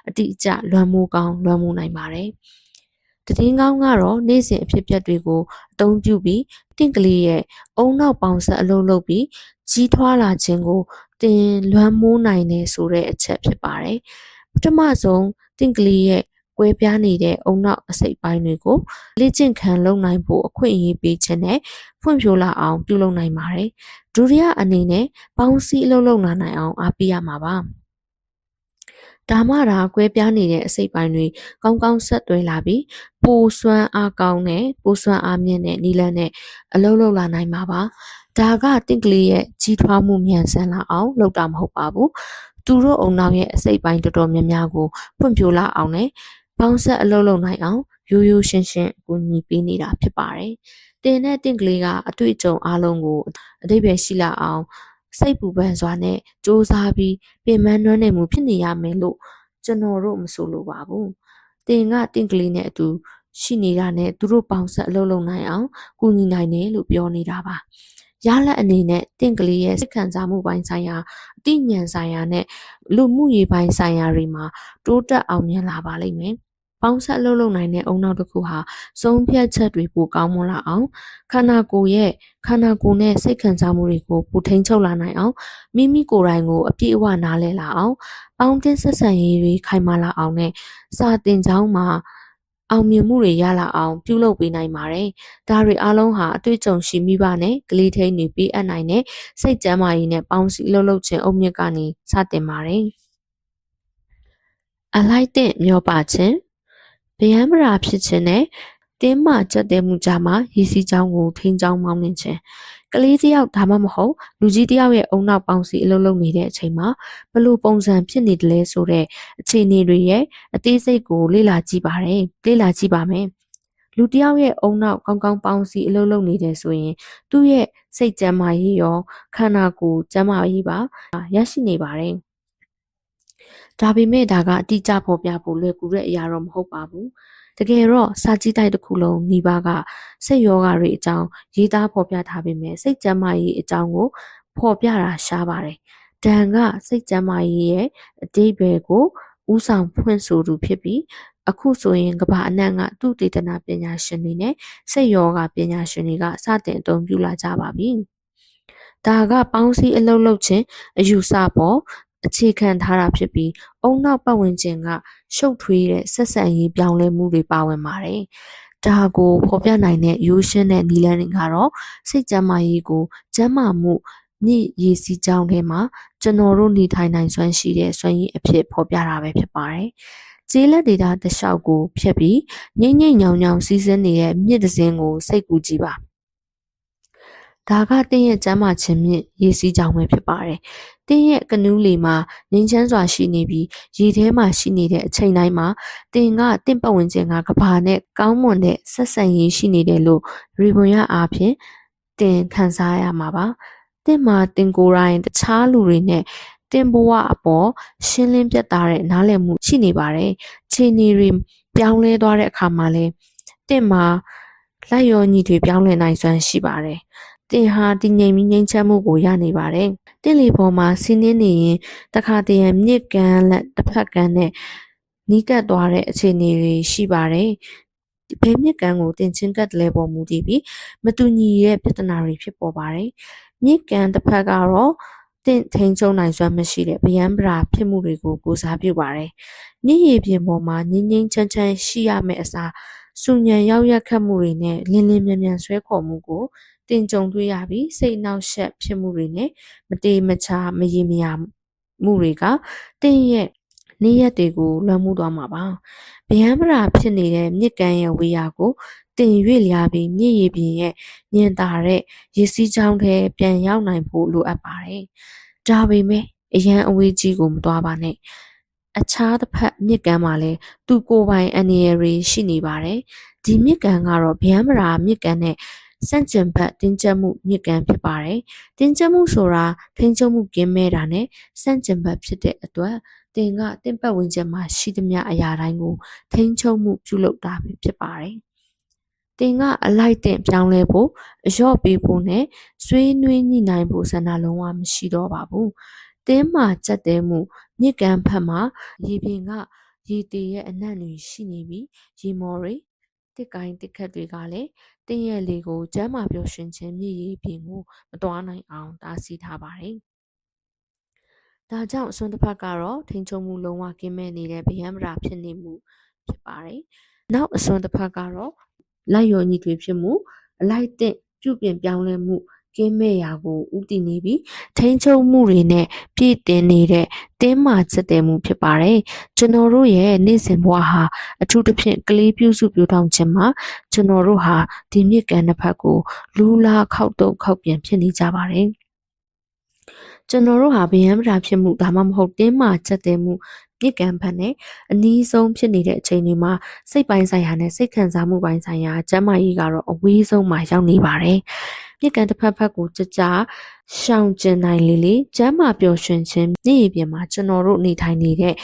S1: အတိအကျလွှမ်းမိုးကောင်းလွှမ်းမိုးနိုင်ပါတယ်။တည်င်းကောင်းကတော့နေ့စဉ်အဖြစ်အပျက်တွေကိုအသုံးပြုပြီးတင့်ကလေးရဲ့အုံနောက်ပေါင်းဆက်အလုပ်လုပ်ပြီးကြီးထွားလာခြင်းကိုတင်လွှမ်းမိုးနိုင်တယ်ဆိုတဲ့အချက်ဖြစ်ပါတယ်။ပထမဆုံးတင့်ကလေးရဲ့ကွဲပြားနေတဲ့အုံနောက်အစိတ်ပိုင်းတွေကိုလေ့ကျင့်ခံလုပ်နိုင်ဖို့အခွင့်အရေးပေးခြင်းနဲ့ဖွံ့ဖြိုးလာအောင်ပြုလုပ်နိုင်ပါတယ်။ဒုတိယအနေနဲ့ပေါင်းစည်းအလုပ်လုပ်နိုင်အောင်အားပေးရမှာပါ။ဒါမှဒါကွဲပြားနေတဲ့အစိတ်ပိုင်းတွေကောင်းကောင်းဆက်သွယ်လာပြီးပိုစွမ်းအားကောင်းတဲ့ပိုစွမ်းအားမြင့်တဲ့နည်းလမ်းနဲ့အလုပ်လုပ်လာနိုင်မှာပါ။ဒါကတင့်ကလေးရဲ့ကြီးထွားမှုမြန်ဆန်လာအောင်လုပ်တာမဟုတ်ပါဘူး။သူတို့အုံနောက်ရဲ့အစိတ်ပိုင်းတော်တော်များများကိုဖွံ့ဖြိုးလာအောင်နဲ့ပေါင်းဆက်အလုပ်လုပ်နိုင်အောင်ရိုးရိုးရှင်းရှင်းအကူအညီပေးနေတာဖြစ်ပါတယ်။တင်နဲ့တင့်ကလေးကအတွေ့အကြုံအားလုံးကိုအတိတ်ပဲရှိလာအောင်စိတ်ပူပန်စွာနဲ့စ조사ပြီးပြင်ပန်းနှွမ်းနေမှုဖြစ်နေရမယ်လို့ကျွန်တော်တို့မဆိုလိုပါဘူး။တင်ကတင့်ကလေးနဲ့အတူရှိနေတာနဲ့သူတို့ပေါင်းဆက်အလုပ်လုပ်နိုင်အောင်ကူညီနိုင်တယ်လို့ပြောနေတာပါ။ရလက်အနေနဲ့တင့်ကလေးရဲ့စိတ်ခံစားမှုပိုင်းဆိုင်ရာအသိဉာဏ်ဆိုင်ရာနဲ့လူမှုရေးပိုင်းဆိုင်ရာတွေမှာတိုးတက်အောင်မြင်လာပါလိမ့်မယ်။ပေါင်းဆက်လုပ်နိုင်တဲ့အုံနောက်တစ်ခုဟာဆုံးဖြတ်ချက်တွေပိုကောင်းမွန်လာအောင်ခန္ဓာကိုယ်နဲ့စိတ်ခံစားမှုတွေကိုပိုထိန်းချုပ်လာနိုင်အောင်မိမိကိုယ်တိုင်ကိုအပြည့်အဝနားလည်လာအောင်ပေါင်းတင်ဆက်ဆံရေးတွေခိုင်မာလာအောင်နဲ့စာတင်ကျောင်းမှာအောင်မြင်မှုတွေရလာအောင်ပြုလုပ်ပေးနိုင်ပါတယ်။ဒါတွေအားလုံးဟာအတွေ့အကြုံရှိမိဘနဲ့ကလေးထိန်းတွေပေးအပ်နိုင်တဲ့စိတ်ကျန်းမာရေးနဲ့ပေါင်းစည်းလုပ်ခြင်းအုတ်မြစ်ကနေစတင်ပါတယ်။အလိုက်တဲ့မျောပါခြင်း ဗယံပရာဖြစ်ခြင်းနဲ့တင်းမာကြက်တဲမှုကြားမှာရည်စည်းကြောင်းကိုထိန်းချောင်းမောင်းနှင်ခြင်းကလေးတစ်ယောက်ဒါမှမဟုတ်လူကြီးတစ်ယောက်ရဲ့အုံနောက်ပေါင်းစီအလုပ်လုပ်နေတဲ့အချိန်မှာဘလို့ပုံစံဖြစ်နေတယ်လဲဆိုတဲ့အခြေအနေတွေရဲ့အသေးစိတ်ကိုလေ့လာကြည့်ပါမယ်လူတစ်ယောက်ရဲ့အုံနောက်ကောင်းကောင်းပေါင်းစီအလုပ်လုပ်နေတယ်ဆိုရင်သူ့ရဲ့စိတ်ကျန်းမာရေးရောခန္ဓာကိုယ်ကျန်းမာရေးပါရရှိနေပါတယ်ဒါပေမဲ့ဒါကအတိအကျဖော်ပြဖို့လွယ်ကူတဲ့အရာတော့မဟုတ်ပါဘူးတကယ်တော့စာကြည့်တိုက်တစ်ခုလုံးနှီးပါကစိတ်ယောဂတွေအကြောင်းရေးသားဖော်ပြထားပေမဲ့စိတ်ကျန်းမာရေးအကြောင်းကိုဖော်ပြတာရှားပါတယ်ဒန်ကစိတ်ကျန်းမာရေးရဲ့အတိတ်ဘယ်ကိုဥဆောင်ဖွင့်ဆိုသူဖြစ်ပြီးအခုဆိုရင်ကမ္ဘာအနှံ့ကသူတေသနာပညာရှင်တွေနဲ့စိတ်ယောဂပညာရှင်တွေကစတင်အသုံးပြုလာကြပါပြီဒါကပေါင်းစည်းအလုပ်လုပ်ခြင်းအယူဆပေါ်အခြေခံထားတာဖြစ်ပြီးအုံနောက်ပတ်ဝန်းကျင်ကရှုပ်ထွေးတဲ့ဆက်ဆံရေးပြောင်းလဲမှုတွေပါဝင်ပါတယ်။ဒါကိုဖော်ပြနိုင်တဲ့ရိုးရှင်းတဲ့နည်းလမ်းတွေကတော့စိတ်ကျန်းမာရေးကိုကျန်းမာမှုမြင့်ရည်စည်းကြောင်းထဲမှာကျွန်တော်တို့နေထိုင်နိုင်စွမ်းရှိတဲ့စွမ်းရည်အဖြစ်ဖော်ပြတာပဲဖြစ်ပါတယ်။ကျေးလက်ဒေတာတလျှောက်ကိုဖြတ်ပြီးငိမ့်ငိမ့်ညောင်ညောင်စီးဆင်းနေတဲ့မြစ်တစ်စင်းကိုစိတ်ကူးကြည့်ပါ။ဒါကတင်းရဲ့ကျမ်းမာခြင်းမြင့်ရည်စည်းကြောင်းပဲဖြစ်ပါတယ်။တင်းရဲ့ကနူးလီမှာငြိမ်းချမ်းစွာရှိနေပြီးရေထဲမှာရှိနေတဲ့အချိန်တိုင်းမှာတင်းကတင့်ပတ်ဝန်းကျင်ကကဘာနဲ့ကောင်းမွန်တဲ့ဆက်ဆံရေးရှိနေတယ်လို့ရီဘွန်ရအားဖြင့်တင်ခံစားရမှာပါ။တင်းမှာတင်ကိုယ်တိုင်တခြားလူတွေနဲ့တင်ဘဝအပေါ်ရှင်းလင်းပြတ်သားတဲ့နားလည်မှုရှိနေပါတယ်။ခြေနေတွေပြောင်းလဲသွားတဲ့အခါမှာလဲတင်မှာလက်ရောညီတွေပြောင်းလဲနိုင်စွမ်းရှိပါတယ်။တင်ဟာတည်ငြိမ်ပြီးငြိမ်းချမ်းမှုကိုရနေပါတယ်။တင်လေပေါ်မှာဆင်းနေနေရင်တခါတရံမြစ်ကန်လက်တစ်ဖက်ကန်းနဲ့နီးကပ်သွားတဲ့အခြေအနေတွေရှိပါတယ်။ဘယ်မြစ်ကန်ကိုတင်ချင်းကပ်လဲပေါ်မူတည်ပြီးမတူညီတဲ့ပြဿနာတွေဖြစ်ပေါ်ပါတယ်။မြစ်ကန်တစ်ဖက်ကတော့တင့်ထိန်ချုံနိုင်စွမ်းမရှိတဲ့ဗျံပရာဖြစ်မှုတွေကိုကိုစားပြုပါတယ်။မြစ်ရေပြင်ပေါ်မှာငြိမ်းငြိမ်းချမ်းချမ်းရှိရမယ့်အစားစူညံရောက်ရက်ခတ်မှုတွေနဲ့လင်းလင်းမြန်မြန်ဆွဲခေါ်မှုကိုတင်ကြုံတွေ့ရပြီးစိတ်နှောက်ယှက်ဖြစ်မှုတွေနဲ့မတေမချာမရေမရာမှုတွေကတင်ရဲ့နေ့ရက်တွေကိုလွှမ်းမိုးသွားမှာပါဗျံပရာဖြစ်နေတဲ့မြစ်ကန်ရဲ့ဝေယာကိုတင်ရွေ့လျားပြီးမြစ်ရေပြင်ရဲ့ညင်တာတဲ့ရေစီးချောင်းထဲပြန်ရောက်နိုင်ဖို့လိုအပ်ပါတယ်ဒါပေမဲ့အရန်အဝေးကြီးကိုမသွားပါနဲ့အခြားတစ်ဖက်မြစ်ကန်မှာလည်းသူကိုယ်ပိုင်အနေရတွေရှိနေပါတယ်ဒီမြစ်ကန်ကတော့ဗျံပရာမြစ်ကန်နဲ့စန့်ကျင်ဘက်တင်းကျပ်မှုမြစ်ကန်ဖြစ်ပါတယ်တင်းကျပ်မှုဆိုတာထိန်းချုပ်မှုကင်းမဲ့တာနဲ့စန့်ကျင်ဘက်ဖြစ်တဲ့အတွက်တင်ကတင့်ပတ်ဝန်းကျင်မှာရှိသမျှအရာတိုင်းကိုထိန်းချုပ်မှုပြုလုပ်တာဖြစ်ပါတယ်တင်ကအလိုက်တင်ပြောင်းလဲဖို့အလျော့ပေးဖို့နဲ့ဆွေးနွေးညှိနှိုင်းဖို့ဆန္ဒလုံးဝမရှိတော့ပါဘူးတင်းမှာကြက်တဲမှုမြစ်ကန်ဖက်မှာရေပြင်ကရေတည်ရဲ့အနံ့တွေရှိနေပြီးရေမော်တွေတစ်ကိုင်းတစ်ခတ်တွေကလည်းတင်းရဲ့လေကိုကျမ်းမာပျော်ရွှင်ခြင်းမြည်ရေပြင်ကိုမတွားနိုင်အောင်တားဆီးထားပါတယ်။ဒါကြောင့်အစွန်းတစ်ဖက်ကတော့ထိန်ချုံမှုလုံးဝကင်းမဲ့နေတဲ့ဗျံပရာဖြစ်နေမှုဖြစ်ပါတယ်။နောက်အစွန်းတစ်ဖက်ကတော့လိုက်ရောညီတွေဖြစ်မှုအလိုက်တင်ပြုပြင်ပြောင်းလဲမှုကင်းမဲ့ရာကိုဥတည်နေပြီးထိန်းချုပ်မှုတွေနဲ့ပြည့်တင်နေတဲ့တင်းမာချက်တဲမှုဖြစ်ပါတယ်ကျွန်တော်တို့ရဲ့နေ့စဉ်ဘဝဟာအထူးသဖြင့်ကလေးပြုစုပြောင်းထောင်ခြင်းမှာကျွန်တော်တို့ဟာဒီမြစ်ကန်တစ်ဖက်ကိုလူလာခောက်တုံခောက်ပြန်ဖြစ်နေကြပါတယ်ကျွန်တော်တို့ဟာဗျံပရာဖြစ်မှုဒါမှမဟုတ်တင်းမာချက်တဲမှုမြစ်ကန်ဖက်နဲ့အနည်းဆုံးဖြစ်နေတဲ့အချိန်တွေမှာစိတ်ပိုင်းဆိုင်ရာနဲ့စိတ်ခံစားမှုပိုင်းဆိုင်ရာကျန်းမာရေးကတော့အဝေးဆုံးမှာရောက်နေပါတယ်။မြစ်ကန်တစ်ဖက်ဖက်ကိုကြကြရှောင်ကျင်နိုင်လေကျန်းမာပျော်ရွှင်ခြင်းနေ့ရေပြင်မှာကျွန်တော်တို့နေထိုင်နေတဲ့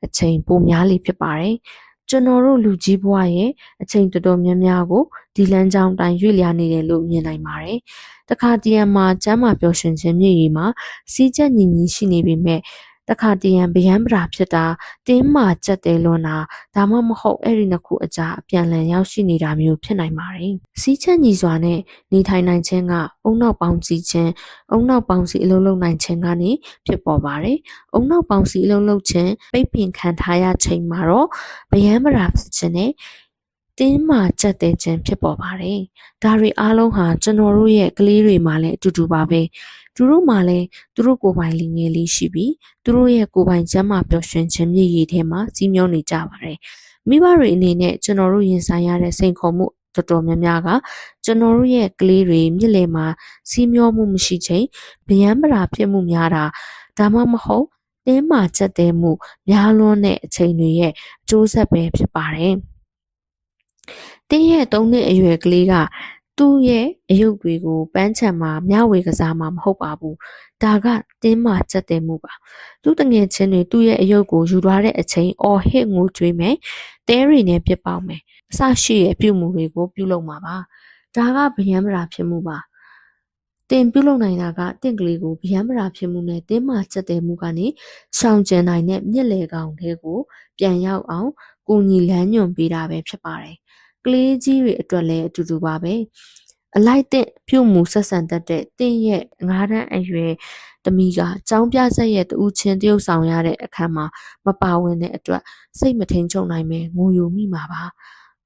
S1: အချိန်ပိုများလေဖြစ်ပါတယ်။ကျွန်တော်တို့လူကြီးဘဝရဲ့အချိန်တော်တော်များများကိုဒီလမ်းကြောင်းတိုင်းရွေ့လျားနေတယ်လို့မြင်နိုင်ပါတယ်။တခါတရံမှာကျမ်းမာပျော်ရွှင်ခြင်းမြေကြီးမှာစီးကျက်ညီညီရှိနေပေမဲ့တခါတရံဗျံပရာဖြစ်တာတင်းမာကြက်တယ်လွန်တာဒါမှမဟုတ်အဲ့ဒီနှစ်ခုအကြားအပြန်လည်ရောက်ရှိနေတာမျိုးဖြစ်နိုင်ပါတယ်။စီးချက်ညီစွာနဲ့နေထိုင်နိုင်ခြင်းကအုံနောက်ပေါင်းစည်းခြင်းအုံနောက်ပေါင်းစည်းအလုံးလုံးနိုင်ခြင်းကနေဖြစ်ပေါ်ပါတယ်။အုံနောက်ပေါင်းစည်းအလုံးလုံးခြင်းပိတ်ပင်ခံထားရချိန်မှာတော့ဗျံပရာဖြစ်ခြင်းနဲ့တင်းမာကြက်တဲ့ခြင်းဖြစ်ပေါ်ပါတယ်။ဒါတွေအားလုံးဟာကျွန်တော်တို့ရဲ့ကလေးတွေမှာလည်းအတူတူပါပဲ။သူတို့မှလည်းသူတို့ကိုယ်ပိုင်လေးငယ်လေးရှိပြီးသူတို့ရဲ့ကိုယ်ပိုင်ကျမ်းမာပျော်ရွှင်ခြင်းမြည်ရည်ထဲမှာကြီးမြုံနေကြပါတယ် မိဘတွေအနေနဲ့ကျွန်တော်တို့ရင်ဆိုင်ရတဲ့စိန်ခေါ်မှုတော်တော်များများကကျွန်တော်တို့ရဲ့ကလေးတွေမြစ်လယ်မှာစီးမျောမှုမရှိချိန်ဗျမ်းပရာဖြစ်မှုများတာဒါမှမဟုတ်တင်းမာချက်တဲမှုများလွန်းတဲ့အချိန်တွေရဲ့အကျိုးဆက်ပဲဖြစ်ပါတယ်။တင်းရဲ့3နှစ်အရွယ်ကလေးကသူ့ရဲ့အယုတ်တွေကိုပန်းချံမှာမျှဝေကစားမှာမဟုတ်ပါဘူး။ဒါကတင်းမာချက်တဲမှုပါ။သူ့တငယ်ချင်းတွေသူ့ရဲ့အယုတ်ကိုယူသွားတဲ့အချိန်အော်ဟစ်ငိုကြွေးမယ်။တဲရီနဲ့ပြစ်ပေါက်မယ်။အဆရှိရဲ့ပြုမှုတွေကိုပြုလုပ်မှာပါ။ဒါကဗျမ်းပရာဖြစ်မှုပါ။တင်ပြုလုပ်နိုင်တာကတင့်ကလေးကိုဗျမ်းပရာဖြစ်မှုနဲ့တင်းမာချက်တဲမှုကနေရှောင်ကျဉ်နိုင်တဲ့မြစ်လေကောင်တွေကိုပြန်ရောက်အောင်ကူညီလမ်းညွှန်ပေးတာပဲဖြစ်ပါတယ်။ကလေးကြီးတွေအတွက်လည်းအတူတူပါပဲ။အလိုက်တဲ့ပြုမှုဆက်ဆံတတ်တဲ့တင့်ရဲ့9 တန်းအရွယ်သမီးကကျောင်းပြဆက်ရဲ့တူးချင်းတရုပ်ဆောင်ရတဲ့အခန်းမှာမပါဝင်တဲ့အတွက်စိတ်မထိန်ချုပ်နိုင်ပဲငိုယိုမိမှာပါ။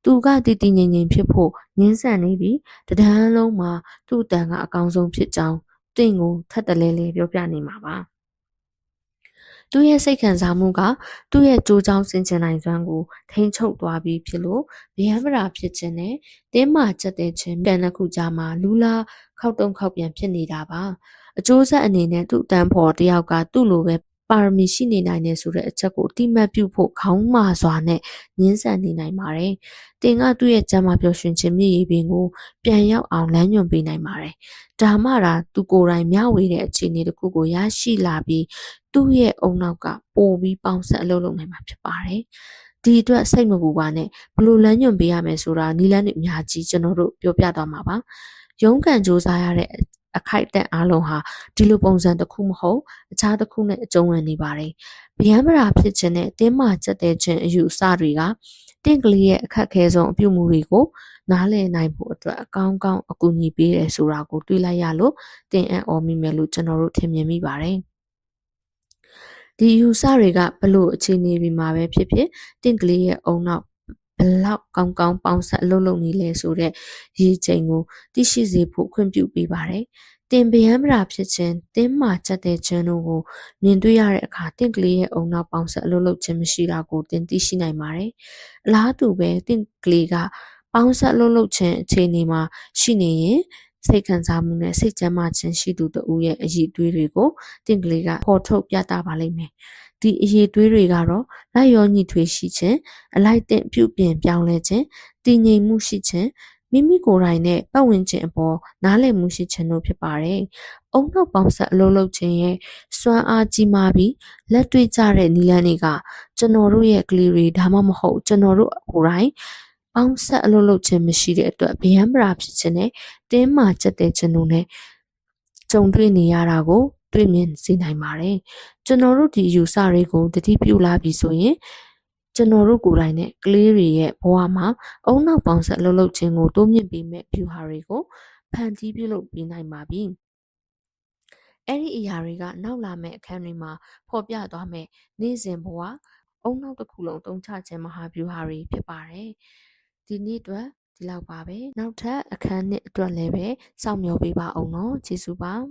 S1: သူကတည်တည်ငြိမ်ငြိမ်ဖြစ်ဖို့ငင်းဆန်နေပြီးတဒန်းလုံးမှာသူ့အတန်ကအကောင်းဆုံးဖြစ်ကြောင်းတင့်ကိုထပ်တလဲလဲပြောပြနေမှာပါသူ့ရဲ့စိတ်ခံစားမှုကသူ့ရဲ့ကြိုးကြောင်းဆင်ခြင်နိုင်စွမ်းကိုထိန်းချုပ်သွားပြီးဖြစ်လို့ဗျမ်းပရာဖြစ်ခြင်းနဲ့တင်းမာချက်တဲ့ခြင်းတန်တစ်ခုကြားမှာလူလာခောက်တုံခောက်ပြန်ဖြစ်နေတာပါအကျိုးဆက်အနေနဲ့သူ့တန်းဖော်တယောက်ကသူ့လိုပဲပါရမီရှိနေနိုင်တယ်ဆိုတဲ့အချက်ကိုအတိမတ်ပြုဖို့ခေါင်းမာစွာနဲ့ညှင်းဆန်နေနိုင်ပါတယ်။တင်ကသူ့ရဲ့ကျမ်းမာပျော်ရွှင်ခြင်းမြည်ရည်ပင်ကိုပြန်ရောက်အောင်လမ်းညွှန်ပေးနိုင်ပါတယ်။ဒါမှသာသူကိုယ်တိုင်မျှဝေတဲ့အခြေအနေတစ်ခုကိုရရှိလာပြီးသူ့ရဲ့အုံနောက်ကပိုပြီးပေါင်းဆက်အလုပ်လုပ်နိုင်မှာဖြစ်ပါတယ်။ဒီအတွက်စိတ်မပူပါနဲ့ဘလို့လမ်းညွှန်ပေးရမယ်ဆိုတာနီလန်းတွေအများကြီးကျွန်တော်တို့ပြောပြသွားမှာပါ။ရုန်းကန်စူးစမ်းရတဲ့အခိုက်အတန့်အားလုံးဟာဒီလိုပုံစံတစ်ခုမဟုတ်အခြားတစ်ခုနဲ့အကျုံးဝင်နေပါတယ်။ဗျမ်းပရာဖြစ်ခြင်းနဲ့တင်းမာချက်တဲ့ခြင်းအယူအဆတွေကတင့်ကလေးရဲ့အခက်အခဲဆုံးအပြုအမူတွေကိုနားလည်နိုင်ဖို့အတွက်အကောင်းကောင်းအကူအညီပေးတယ်ဆိုတာကိုတွေ့လိုက်ရလို့တင်အံ့ဩမိမယ်လို့ကျွန်တော်တို့ထင်မြင်မိပါတယ်။ဒီယူဆတွေကဘလို့အခြေအနေတွေမှာပဲဖြစ်ဖြစ်တင့်ကလေးရဲ့အုံနောက်ဘလောက်ကောင်းကောင်းပေါင်းဆက်အလုပ်လုပ်နေလဲဆိုတဲ့ရည်ချိန်ကိုသိရှိစေဖို့ခွင့်ပြုပေးပါတယ်။တင်ဗျမ်းပရာဖြစ်ခြင်းတင်းမာချက်တဲ့ခြင်းတို့ကိုမြင်တွေ့ရတဲ့အခါတင့်ကလေးရဲ့အုံနောက်ပေါင်းဆက်အလုပ်လုပ်ခြင်းမရှိတာကိုတင်သိရှိနိုင်ပါတယ်။အလားတူပဲတင့်ကလေးကပေါင်းဆက်အလုပ်လုပ်ခြင်းအခြေအနေမှာရှိနေရင်စိတ်ခံစားမှုနဲ့စိတ်ကျန်းမာခြင်းရှိသူတို့ရဲ့အည်အသွေးတွေကိုတင့်ကလေးကဖော်ထုတ်ပြသပါလိမ့်မယ်။ဒီအည်အသွေးတွေကတော့လိုက်ရောညီထွေရှိခြင်းအလိုက်တဲ့ပြုပြင်ပြောင်းလဲခြင်းတည်ငြိမ်မှုရှိခြင်းမိမိကိုယ်တိုင်နဲ့ပတ်ဝန်းကျင်အပေါ်နားလည်မှုရှိခြင်းတို့ဖြစ်ပါတယ်။အုံနောက်ပေါင်းဆက်အလုပ်လုပ်ခြင်းရဲ့စွမ်းအားကြီးမားပြီးလက်တွေ့ကျတဲ့နည်းလမ်းတွေကကျွန်တော်တို့ရဲ့ကလေးတွေဒါမှမဟုတ်ကျွန်တော်တို့ကိုယ်တိုင်ပေါင်းဆက်အလုပ်လုပ်ခြင်းမရှိတဲ့အတွက်ဗျမ်းပရာဖြစ်ခြင်းနဲ့တင်းမာချက်တဲ့ခြင်းတို့နဲ့ကြုံတွေ့နေရတာကိုတွေ့မြင်စေနိုင်ပါတယ်။ကျွန်တော်တို့ဒီယူဆတွေကိုတတိပြုလာပြီဆိုရင်ကျွန်တော်တို့ကိုယ်တိုင်နဲ့ကလေးတွေရဲ့ဘဝမှာအုံနောက်ပေါင်းဆက်အလုပ်လုပ်ခြင်းကိုတိုးမြင့်ပေးမဲ့ view ဟာတွေကိုဖန်တီးပြုလုပ်ပေးနိုင်ပါပြီ။အဲ့ဒီအရာတွေကနောက်လာမဲ့အခန်းတွေမှာဖော်ပြသွားမဲ့နေ့စဉ်ဘဝအုံနောက်တစ်ခုလုံးတုံးချခြင်းမဟာ view ဟာတွေဖြစ်ပါတယ်။ဒီနေ့အတွက်ဒီလောက်ပါပဲ။နောက်ထပ်အခန်းနှစ်အတွက်လည်းပဲစောင့်မျှော်ပေးပါအောင်နော်။ကျေးဇူးပါ။